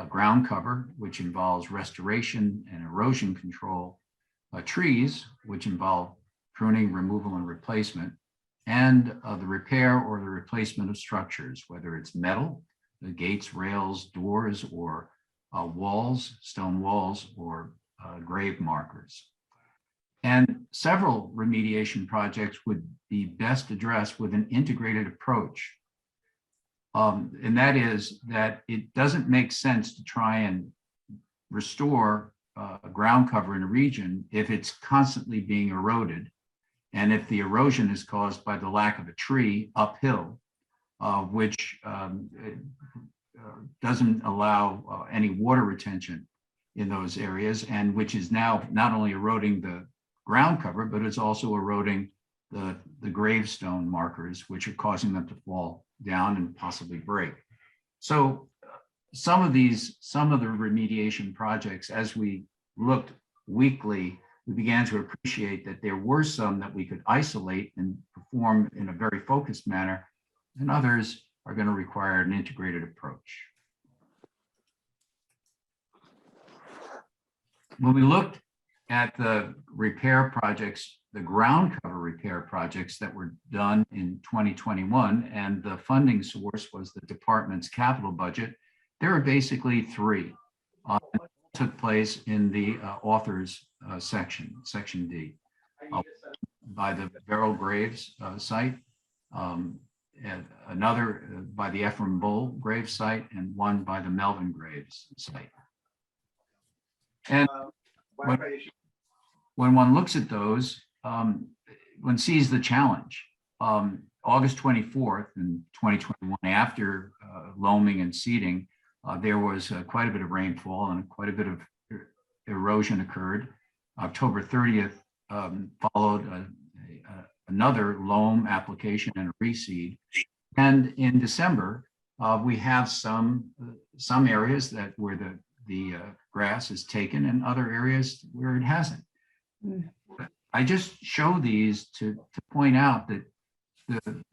Ground cover, which involves restoration and erosion control, trees, which involve pruning, removal, and replacement, and the repair or the replacement of structures, whether it's metal, the gates, rails, doors, or walls, stone walls, or grave markers. And several remediation projects would be best addressed with an integrated approach. And that is that it doesn't make sense to try and restore ground cover in a region if it's constantly being eroded, and if the erosion is caused by the lack of a tree uphill, which doesn't allow any water retention in those areas, and which is now not only eroding the ground cover, but it's also eroding the gravestone markers, which are causing them to fall down and possibly break. So some of the remediation projects, as we looked weekly, we began to appreciate that there were some that we could isolate and perform in a very focused manner, and others are going to require an integrated approach. When we looked at the repair projects, the ground cover repair projects that were done in 2021, and the funding source was the department's capital budget, there are basically 3. Took place in the Authors section D, by the Beryl Graves site, and another by the Ephraim Bull Graves site, and one by the Melvin Graves site. And when one looks at those, one sees the challenge. August 24th in 2021, after loaming and seeding, there was quite a bit of rainfall and quite a bit of erosion occurred. October 30th followed another loam application and a reseed. And in December, we have some areas that where the grass is taken and other areas where it hasn't. I just show these to point out that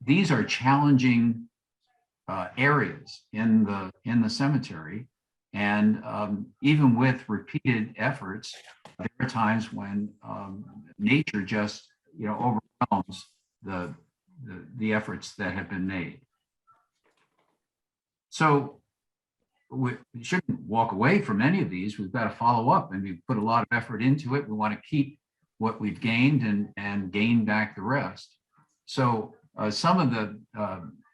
these are challenging areas in the cemetery, and even with repeated efforts, there are times when nature just overwhelms the efforts that have been made. So we shouldn't walk away from any of these. We've got to follow up, and we've put a lot of effort into it. We want to keep what we've gained and gain back the rest. So some of the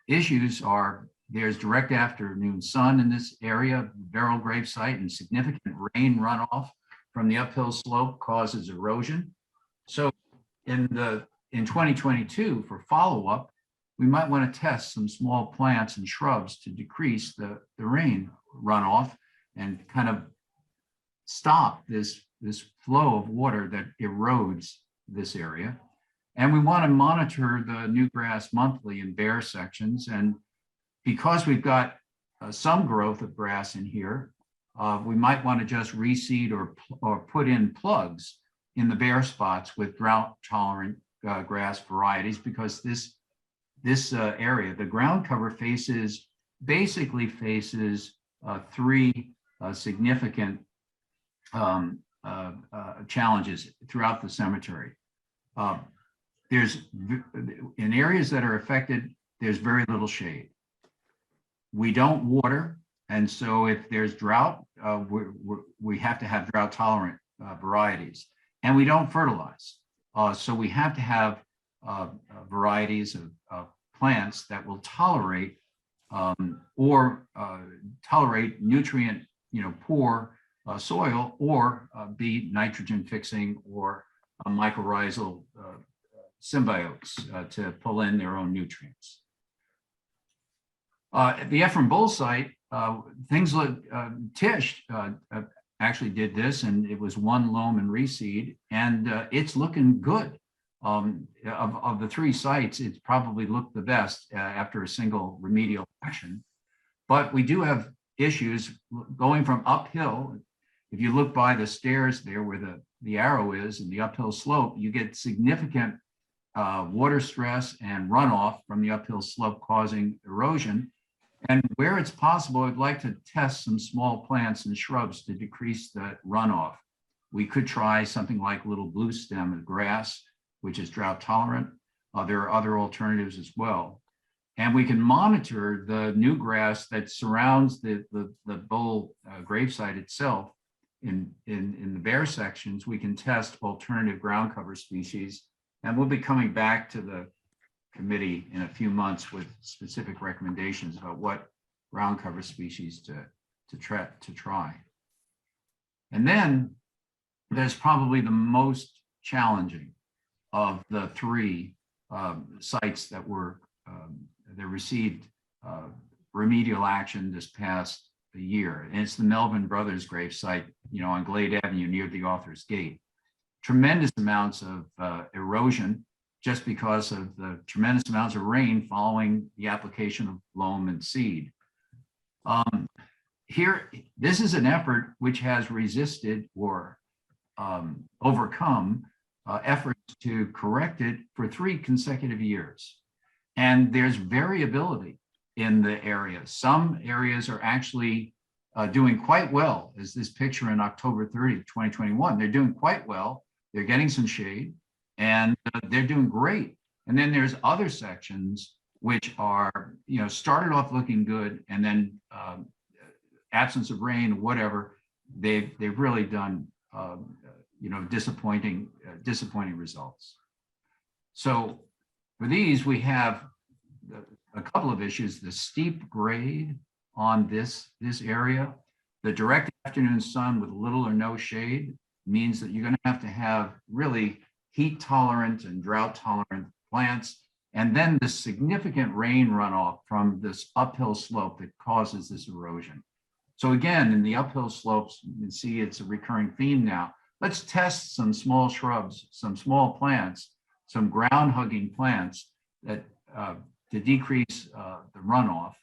issues are, there's direct afternoon sun in this area, Beryl grave site, and significant rain runoff from the uphill slope causes erosion. So in 2022, for follow-up, we might want to test some small plants and shrubs to decrease the rain runoff and kind of stop this flow of water that erodes this area. And we want to monitor the new grass monthly in bare sections. And because we've got some growth of grass in here, we might want to just reseed or put in plugs in the bare spots with drought tolerant grass varieties, because this area, the ground cover basically faces three significant challenges throughout the cemetery. In areas that are affected, there's very little shade. We don't water, and so if there's drought, we have to have drought tolerant varieties, and we don't fertilize. So we have to have varieties of plants that will tolerate tolerate nutrient, poor soil, or be nitrogen fixing or mycorrhizal symbiotes to pull in their own nutrients. At the Ephraim Bull site, things like Tish actually did this, and it was one loam and reseed, and it's looking good. Of the three sites, it's probably looked the best after a single remedial action. But we do have issues going from uphill. If you look by the stairs there where the arrow is and the uphill slope, you get significant water stress and runoff from the uphill slope causing erosion. And where it's possible, I'd like to test some small plants and shrubs to decrease the runoff. We could try something like little blue stem grass, which is drought tolerant. There are other alternatives as well. And we can monitor the new grass that surrounds the bull gravesite itself. In the bare sections, we can test alternative ground cover species. And we'll be coming back to the committee in a few months with specific recommendations about what ground cover species to try. And then there's probably the most challenging of the three sites that received remedial action this past year. And it's the Melvin Brothers grave site, on Glade Avenue near the Author's Gate. Tremendous amounts of erosion just because of the tremendous amounts of rain following the application of loam and seed. This is an effort which has resisted or overcome efforts to correct it for 3 consecutive years. And there's variability in the area. Some areas are actually doing quite well, as this picture in October 30th, 2021. They're doing quite well. They're getting some shade, and they're doing great. And then there's other sections which are, started off looking good, and then absence of rain, whatever, they've really done, disappointing results. So for these, we have a couple of issues: the steep grade on this area, the direct afternoon sun with little or no shade means that you're going to have really heat tolerant and drought tolerant plants, and then the significant rain runoff from this uphill slope that causes this erosion. So again, in the uphill slopes, you can see it's a recurring theme now. Let's test some small shrubs, some small plants, some ground hugging plants that to decrease the runoff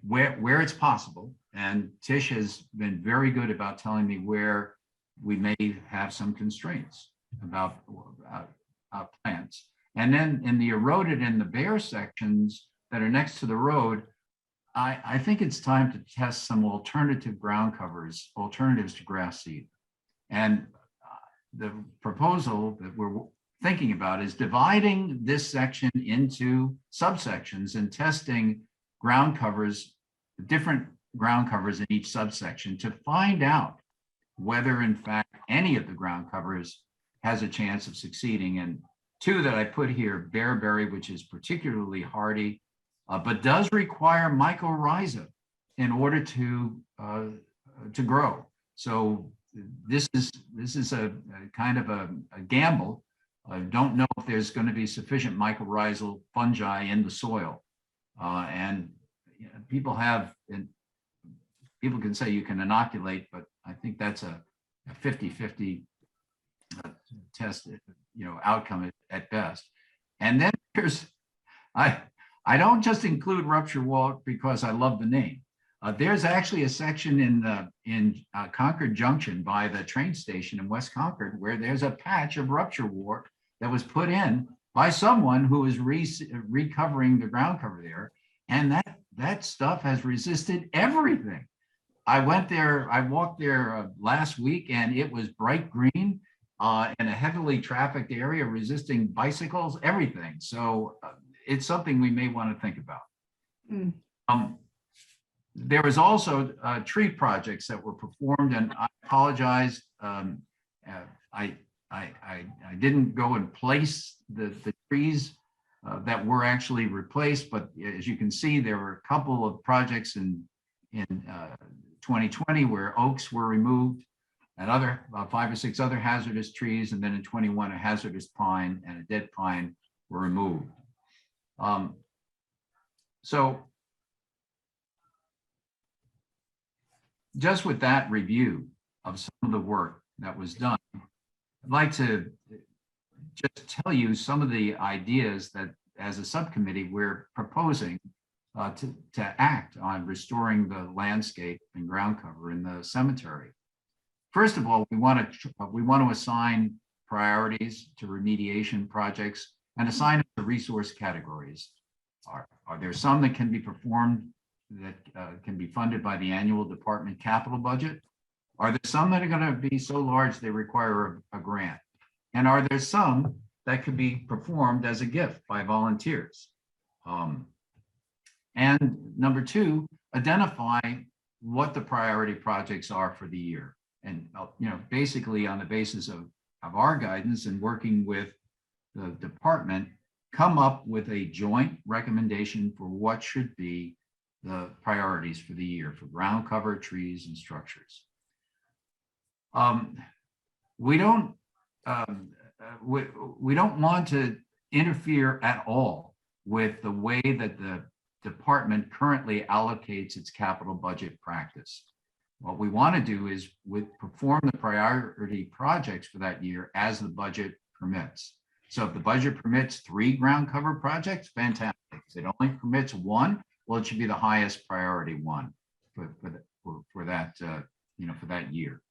where it's possible. And Tish has been very good about telling me where we may have some constraints about plants. And then in the eroded and the bare sections that are next to the road, I think it's time to test some alternative ground covers, alternatives to grass seed. And the proposal that we're thinking about is dividing this section into subsections and testing ground covers, different ground covers in each subsection to find out whether in fact any of the ground covers has a chance of succeeding. And two that I put here, Bearberry, which is particularly hardy, but does require mycorrhiza in order to grow. So this is a kind of a gamble. I don't know if there's going to be sufficient mycorrhizal fungi in the soil. And you know, people can say you can inoculate, but I think that's a 50-50 test, you know, outcome at best. And then there's, I don't just include rupture wart because I love the name. There's actually a section in Concord Junction by the train station in West Concord where there's a patch of rupture wart that was put in by someone who is recovering the ground cover there. And that stuff has resisted everything. I went there, I walked there last week, and it was bright green in a heavily trafficked area, resisting bicycles, everything. So it's something we may want to think about. There was also tree projects that were performed, and I apologize. I didn't go and place the trees that were actually replaced, but as you can see, there were a couple of projects in 2020 where oaks were removed, and other 5 or 6 other hazardous trees, and then in 21 a hazardous pine and a dead pine were removed. So just with that review of some of the work that was done, I'd like to just tell you some of the ideas that as a subcommittee we're proposing to act on restoring the landscape and ground cover in the cemetery. First of all, we want to assign priorities to remediation projects and assign them to resource categories. Are there some that can be performed that can be funded by the annual department capital budget? Are there some that are going to be so large they require a grant? And are there some that could be performed as a gift by volunteers? And number two, identify what the priority projects are for the year. And you know, basically on the basis of our guidance and working with the department, come up with a joint recommendation for what should be the priorities for the year for ground cover, trees, and structures. We don't want to interfere at all with the way that the department currently allocates its capital budget practice. What we want to do is perform the priority projects for that year as the budget permits. So if the budget permits 3 ground cover projects, fantastic. If it only permits 1, well, it should be the highest priority one for that for that year.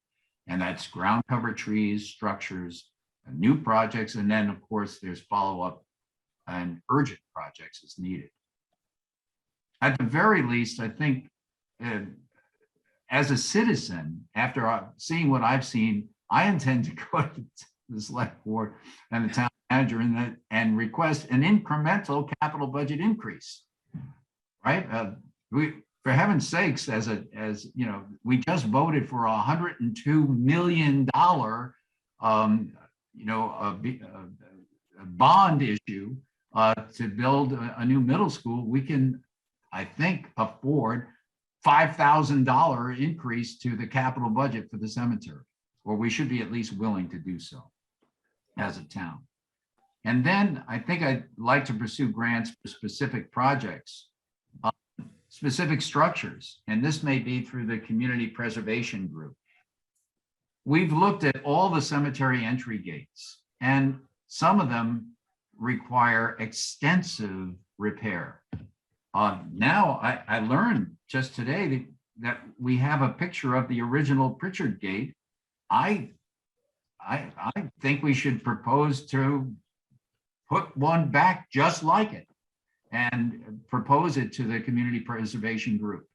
And that's ground cover, trees, structures, new projects, and then of course there's follow-up and urgent projects as needed. At the very least, I think as a citizen, after seeing what I've seen, I intend to go to the select board and the town manager and request an incremental capital budget increase. Right? For heaven's sakes, as you know, we just voted for $102 million, bond issue to build a new middle school. We can, I think, afford $5,000 increase to the capital budget for the cemetery, or we should be at least willing to do so as a town. And then I think I'd like to pursue grants for specific projects, specific structures, and this may be through the community preservation group. We've looked at all the cemetery entry gates, and some of them require extensive repair. Now I learned just today that we have a picture of the original Pritchard Gate. I think we should propose to put one back just like it and propose it to the community preservation group.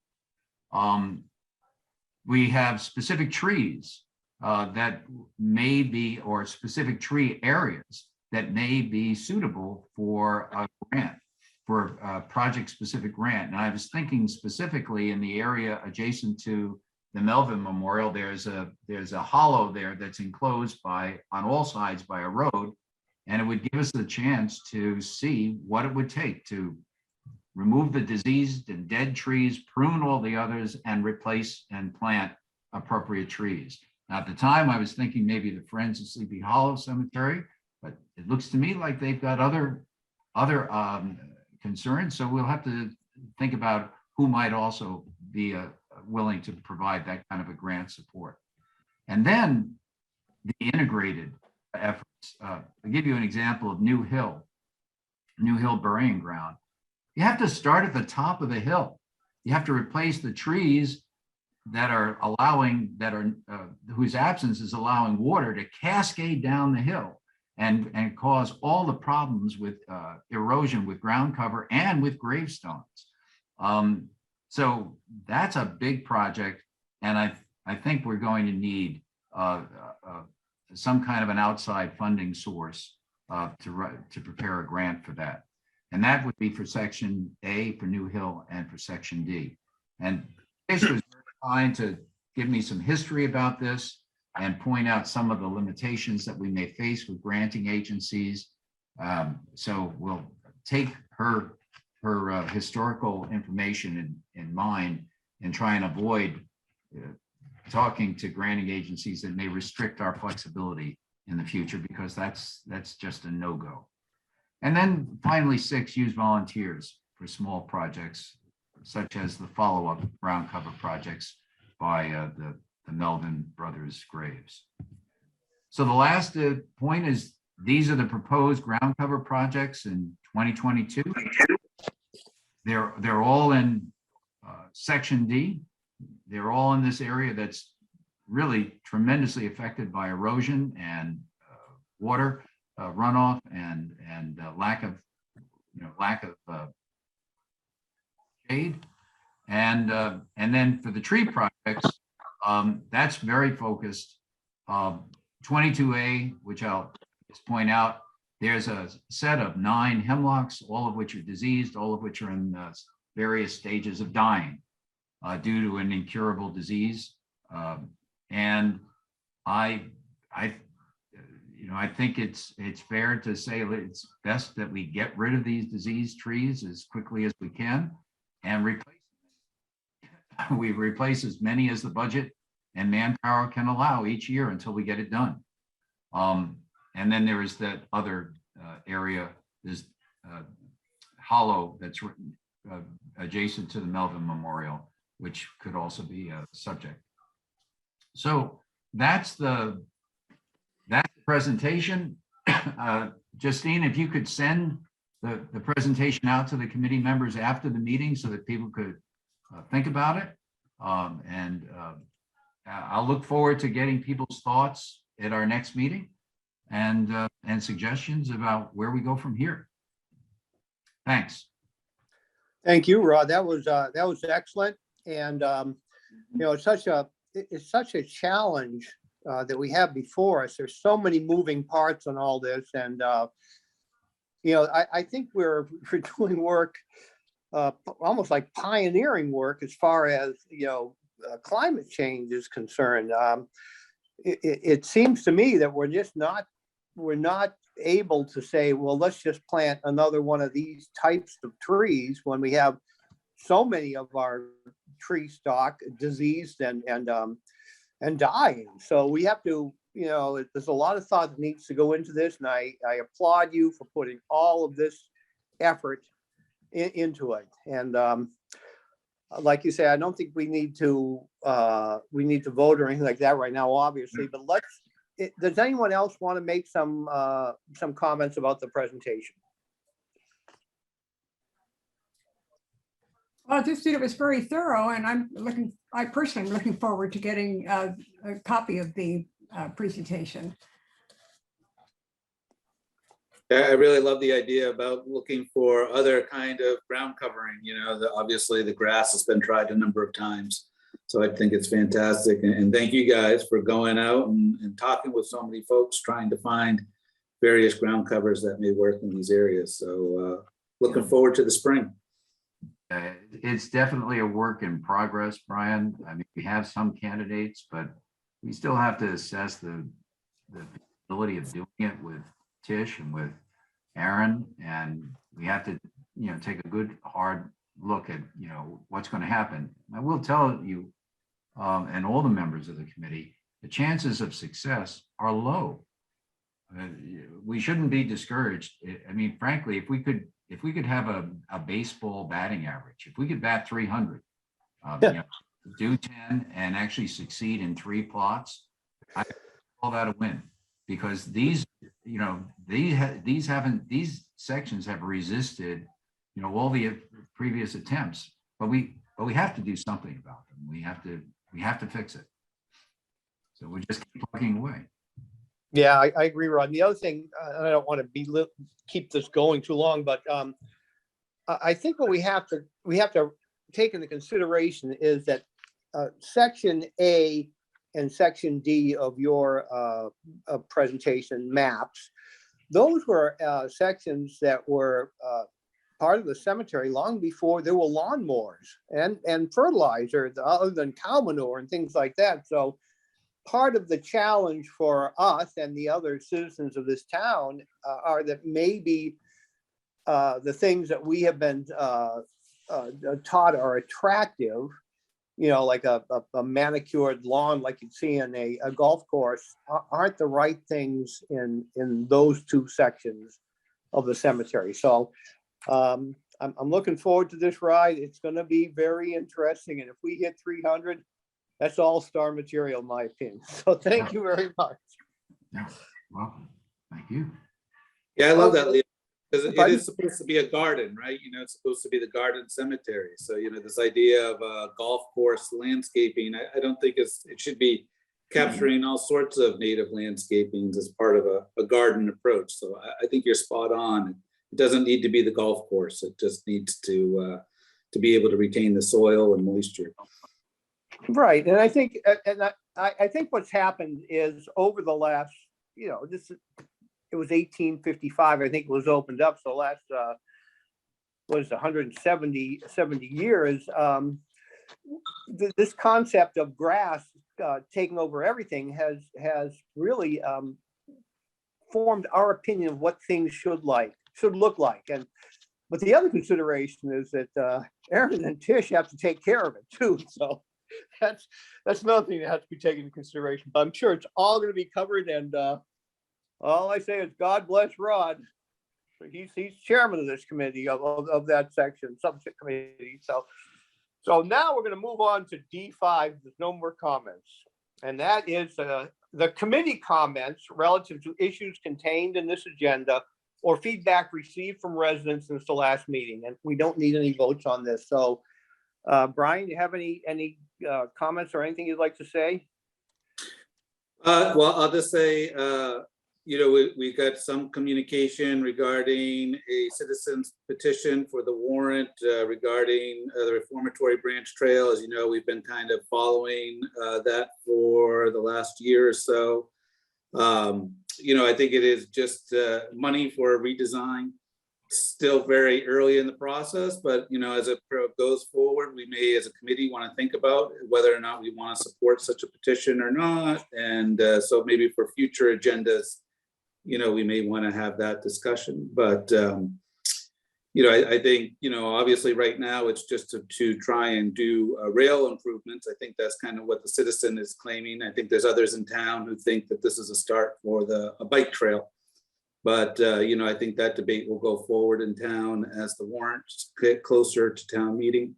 We have specific trees that may be, or specific tree areas that may be suitable for a grant. for a project-specific grant. And I was thinking specifically in the area adjacent to the Melvin Memorial, there's a hollow there that's enclosed on all sides by a road. And it would give us the chance to see what it would take to remove the diseased and dead trees, prune all the others, and replace and plant appropriate trees. Now, at the time, I was thinking maybe the Friends of Sleepy Hollow Cemetery, but it looks to me like they've got other concerns. So we'll have to think about who might also be willing to provide that kind of a grant support. And then the integrated efforts. I'll give you an example of New Hill Burying Ground. You have to start at the top of the hill. You have to replace the trees that are whose absence is allowing water to cascade down the hill and cause all the problems with erosion, with ground cover, and with gravestones. So that's a big project, and I think we're going to need some kind of an outside funding source to prepare a grant for that. And that would be for Section A for New Hill and for Section D. And Chris was very kind to give me some history about this and point out some of the limitations that we may face with granting agencies. So we'll take her historical information in mind and try and avoid talking to granting agencies that may restrict our flexibility in the future, because that's just a no-go. And then finally, 6, use volunteers for small projects, such as the follow-up ground cover projects by the Melvin Brothers graves. So the last point is, these are the proposed ground cover projects in 2022. They're all in Section D. They're all in this area that's really tremendously affected by erosion and water runoff and lack of shade. And then for the tree projects, that's very focused. 22A, which I'll just point out, there's a set of 9 hemlocks, all of which are diseased, all of which are in various stages of dying due to an incurable disease. And I think it's fair to say that it's best that we get rid of these diseased trees as quickly as we can and replace them. We replace as many as the budget and manpower can allow each year until we get it done. And then there is that other area, this hollow that's adjacent to the Melvin Memorial, which could also be a subject. So that's the presentation. Justine, if you could send the presentation out to the committee members after the meeting so that people could think about it. I'll look forward to getting people's thoughts at our next meeting and suggestions about where we go from here. Thanks. Thank you, Rod. That was excellent. And it's such a challenge that we have before us. There's so many moving parts on all this, and I think we're doing work, almost like pioneering work as far as climate change is concerned. It seems to me that we're not able to say, well, let's just plant another one of these types of trees when we have so many of our tree stock diseased and dying. So we have to, there's a lot of thought that needs to go into this, and I applaud you for putting all of this effort into it. And like you say, I don't think we need to vote or anything like that right now, obviously. But does anyone else want to make some comments about the presentation? Well, just that it was very thorough, and I personally am looking forward to getting a copy of the presentation. I really love the idea about looking for other kind of ground covering. Obviously the grass has been tried a number of times. So I think it's fantastic. And thank you guys for going out and talking with so many folks, trying to find various ground covers that may work in these areas. So looking forward to the spring. It's definitely a work in progress, Brian. I mean, we have some candidates, but we still have to assess the ability of doing it with Tish and with Aaron. And we have to, take a good hard look at, what's going to happen. I will tell you, and all the members of the committee, the chances of success are low. We shouldn't be discouraged. I mean, frankly, if we could have a baseball batting average, if we could bat 300, do 10 and actually succeed in 3 plots, I call that a win, because these sections have resisted, all the previous attempts, but we have to do something about them. We have to fix it. So we just keep plugging away. Yeah, I agree, Rod. The other thing, and I don't want to keep this going too long, but I think what we have to take into consideration is that Section A and Section D of your presentation maps, those were sections that were part of the cemetery long before there were lawnmowers and fertilizer, other than cow manure and things like that. So part of the challenge for us and the other citizens of this town are that maybe the things that we have been taught are attractive, like a manicured lawn like you'd see in a golf course, aren't the right things in those 2 sections of the cemetery. So I'm looking forward to this ride. It's going to be very interesting. And if we hit 300, that's all-star material, in my opinion. So thank you very much. Yeah, welcome. Thank you. Yeah, I love that, Leo, because it Pardon? is supposed to be a garden, right? It's supposed to be the garden cemetery. So, this idea of golf course landscaping, I don't think it should be capturing all sorts of native landscapings as part of a garden approach. So I think you're spot on. It doesn't need to be the golf course. It just needs to be able to retain the soil and moisture. Right, and I think, I think what's happened is over the last, it was 1855, I think it was opened up. So last, was 170 years. This concept of grass taking over everything has really formed our opinion of what things should look like. But the other consideration is that Aaron and Tish have to take care of it too. So that's another thing that has to be taken into consideration. But I'm sure it's all going to be covered. And all I say is God bless Rod. He's chairman of this committee of that section, subject committee. So now we're going to move on to D5. There's no more comments. And that is the committee comments relative to issues contained in this agenda or feedback received from residents since the last meeting. And we don't need any votes on this. So Brian, you have any comments or anything you'd like to say? Well, I'll just say, we got some communication regarding a citizen's petition for the warrant regarding the Reformatory Branch Trail. As you know, we've been kind of following that for the last year or so. I think it is just money for a redesign. Still very early in the process, but as it goes forward, we may, as a committee, want to think about whether or not we want to support such a petition or not. And so maybe for future agendas, we may want to have that discussion. But I think obviously right now it's just to try and do rail improvements. I think that's kind of what the citizen is claiming. I think there's others in town who think that this is a start for a bike trail. But, I think that debate will go forward in town as the warrants get closer to town meeting.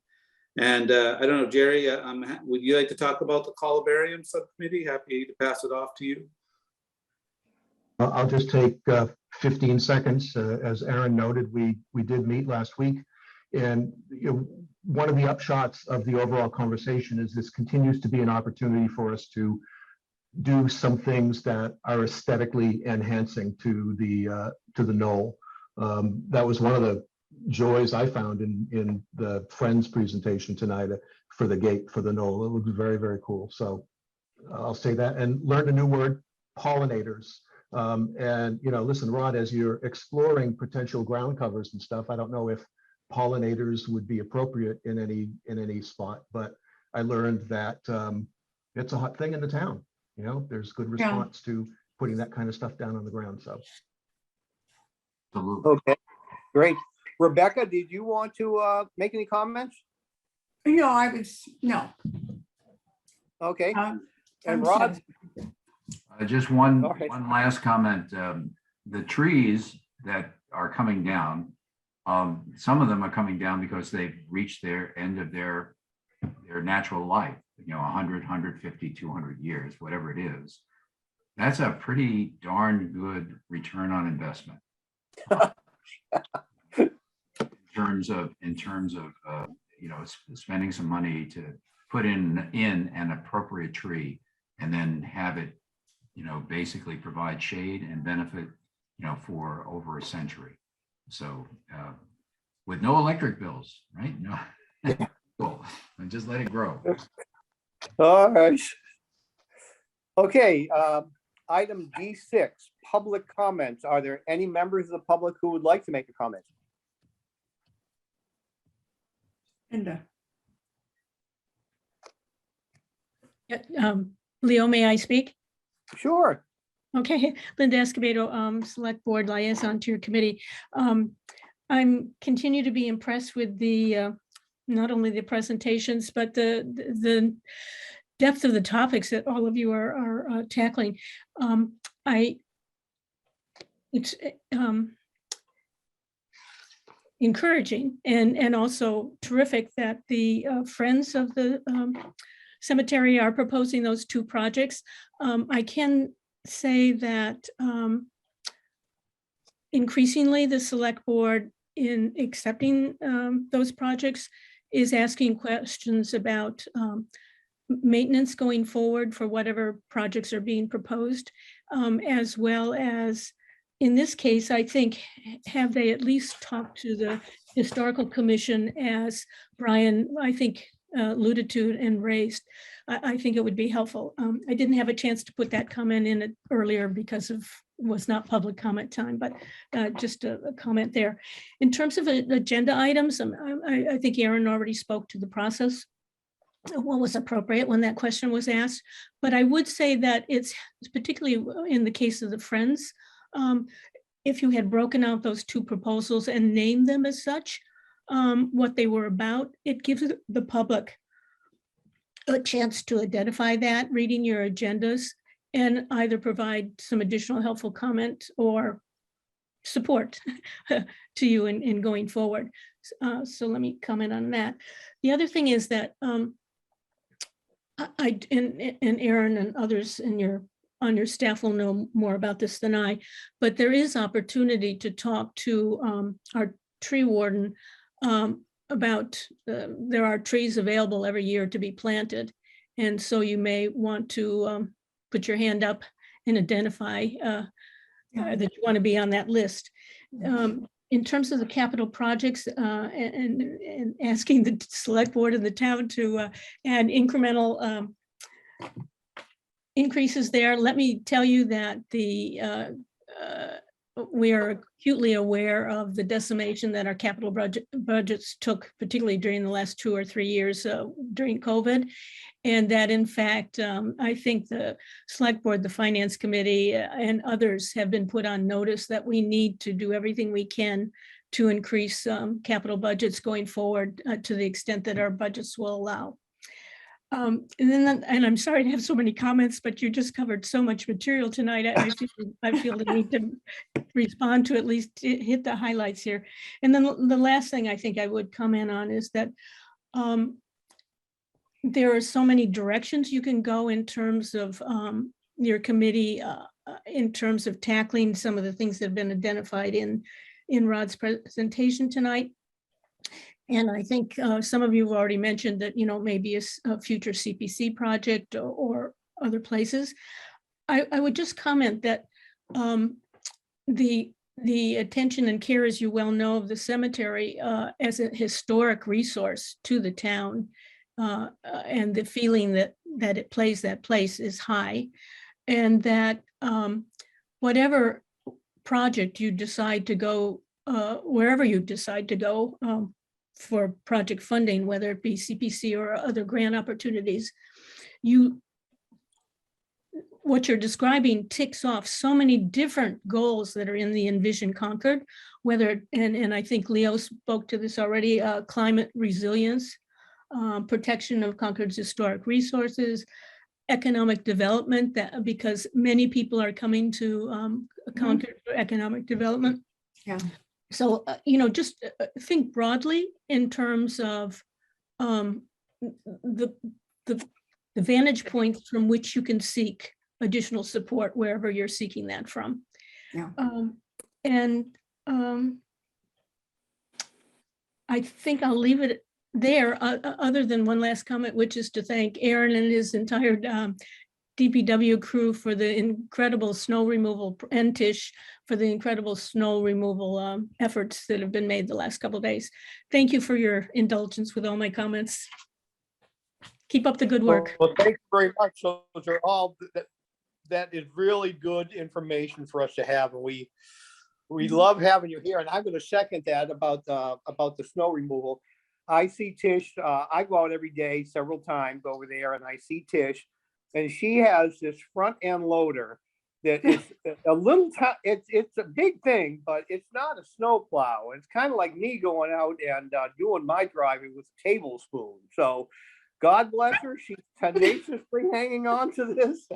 And I don't know, Jerry, would you like to talk about the columbarium subcommittee? Happy to pass it off to you. I'll just take 15 seconds. As Aaron noted, we did meet last week. And one of the upshots of the overall conversation is this continues to be an opportunity for us to do some things that are aesthetically enhancing to the knoll. That was one of the joys I found in the Friends presentation tonight for the gate for the knoll. It looked very, very cool. So I'll say that, and learned a new word, pollinators. And, listen, Rod, as you're exploring potential ground covers and stuff, I don't know if pollinators would be appropriate in any spot, but I learned that it's a hot thing in the town. There's good response to putting that kind of stuff down on the ground. So. Absolutely. Okay, great. Rebecca, did you want to make any comments? No. Okay, I'm and Rod? satisfied. Just one Okay. last comment. The trees that are coming down, some of them are coming down because they've reached their end of their natural life, 100, 150, 200 years, whatever it is. That's a pretty darn good return on investment. in terms of spending some money to put in an appropriate tree and then have it basically provide shade and benefit for over a century. So with no electric bills, right? No. Cool. And just let it grow. All right. Okay, item D6, public comments. Are there any members of the public who would like to make a comment? Linda. Leo, may I speak? Sure. Okay, Linda Escobedo, Select Board Liaison to your committee. I'm continue to be impressed with the not only the presentations, but the depth of the topics that all of you are tackling. It's encouraging and also terrific that the Friends of the Cemetery are proposing those two projects. I can say that increasingly the Select Board in accepting those projects is asking questions about maintenance going forward for whatever projects are being proposed, as well as, in this case, I think, have they at least talked to the Historical Commission, as Brian, I think, alluded to and raised. I think it would be helpful. I didn't have a chance to put that comment in earlier because it was not public comment time, but just a comment there. In terms of agenda items, I think Aaron already spoke to the process, what was appropriate when that question was asked. But I would say that it's particularly in the case of the Friends, if you had broken out those two proposals and named them as such, what they were about, it gives the public a chance to identify that, reading your agendas, and either provide some additional helpful comment or support to you in going forward. So let me comment on that. The other thing is that and Aaron and others on your staff will know more about this than I, but there is opportunity to talk to our tree warden about there are trees available every year to be planted. And so you may want to put your hand up and identify that you want to be on that list. In terms of the capital projects and asking the Select Board of the town to add incremental increases there, let me tell you that we are acutely aware of the decimation that our capital budgets took, particularly during the last 2 or 3 years during COVID. And that in fact, I think the Select Board, the Finance Committee, and others have been put on notice that we need to do everything we can to increase capital budgets going forward to the extent that our budgets will allow. And I'm sorry to have so many comments, but you just covered so much material tonight. I feel the need to respond to at least hit the highlights here. And then the last thing I think I would comment on is that there are so many directions you can go in terms of your committee, in terms of tackling some of the things that have been identified in Rod's presentation tonight. And I think some of you have already mentioned that, maybe a future CPC project or other places. I would just comment that the attention and care, as you well know, of the cemetery as a historic resource to the town and the feeling that it plays that place is high. And that whatever project you decide to go, wherever you decide to go for project funding, whether it be CPC or other grant opportunities, what you're describing ticks off so many different goals that are in the Envision Concord, whether, and I think Leo spoke to this already, climate resilience, protection of Concord's historic resources, economic development, that because many people are coming to Concord for economic development. Yeah. So, just think broadly in terms of the vantage points from which you can seek additional support wherever you're seeking that from. Yeah. I think I'll leave it there, other than one last comment, which is to thank Aaron and his entire DPW crew for the incredible snow removal, and Tish for the incredible snow removal efforts that have been made the last couple of days. Thank you for your indulgence with all my comments. Keep up the good work. Well, thank you very much. Those are all, that is really good information for us to have, and we love having you here. And I'm going to second that about the snow removal. I see Tish, I go out every day, several times over there, and I see Tish, and she has this front end loader that is a little, it's a big thing, but it's not a snow plow. It's kind of like me going out and doing my driving with a tablespoon. So God bless her. She's tenaciously hanging on to this.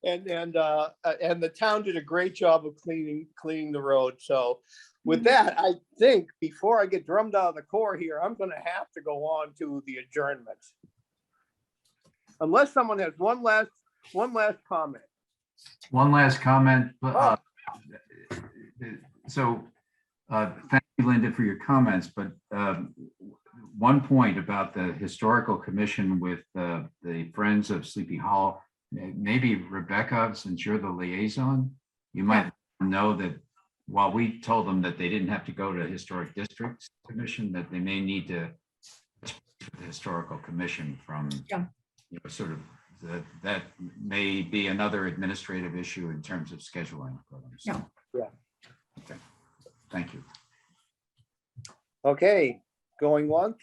And the town did a great job of cleaning the road. So with that, I think before I get drummed out of the core here, I'm going to have to go on to the adjournment. Unless someone has one last comment. One last comment. Oh. Thank you, Linda, for your comments, but one point about the Historical Commission with the Friends of Sleepy Hollow, maybe Rebecca, since you're the liaison, you might know that while we told them that they didn't have to go to Historic Districts Commission, that they may need to the Historical Commission from, sort of that may be another administrative issue in terms of scheduling for them. So, okay. Thank you. Okay, going once,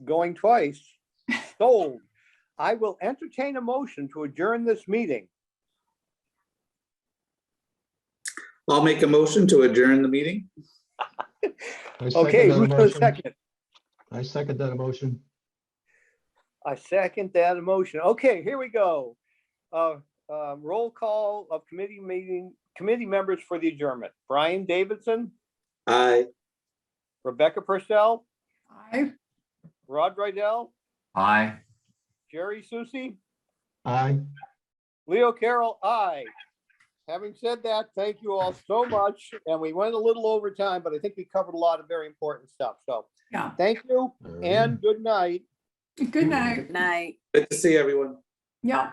going twice, sold. I will entertain a motion to adjourn this meeting. I'll make a motion to adjourn the meeting. Okay, who's the second? I second that motion. I second that motion. Okay, here we go. Roll call of committee members for the adjournment. Brian Davidson. Aye. Rebecca Purcell. Aye. Rod Rydell. Aye. Jerry Susi. Aye. Leo Carroll, aye. Having said that, thank you all so much. And we went a little over time, but I think we covered a lot of very important stuff. So thank you and good night. Good night. Good night. Good to see everyone. Yeah.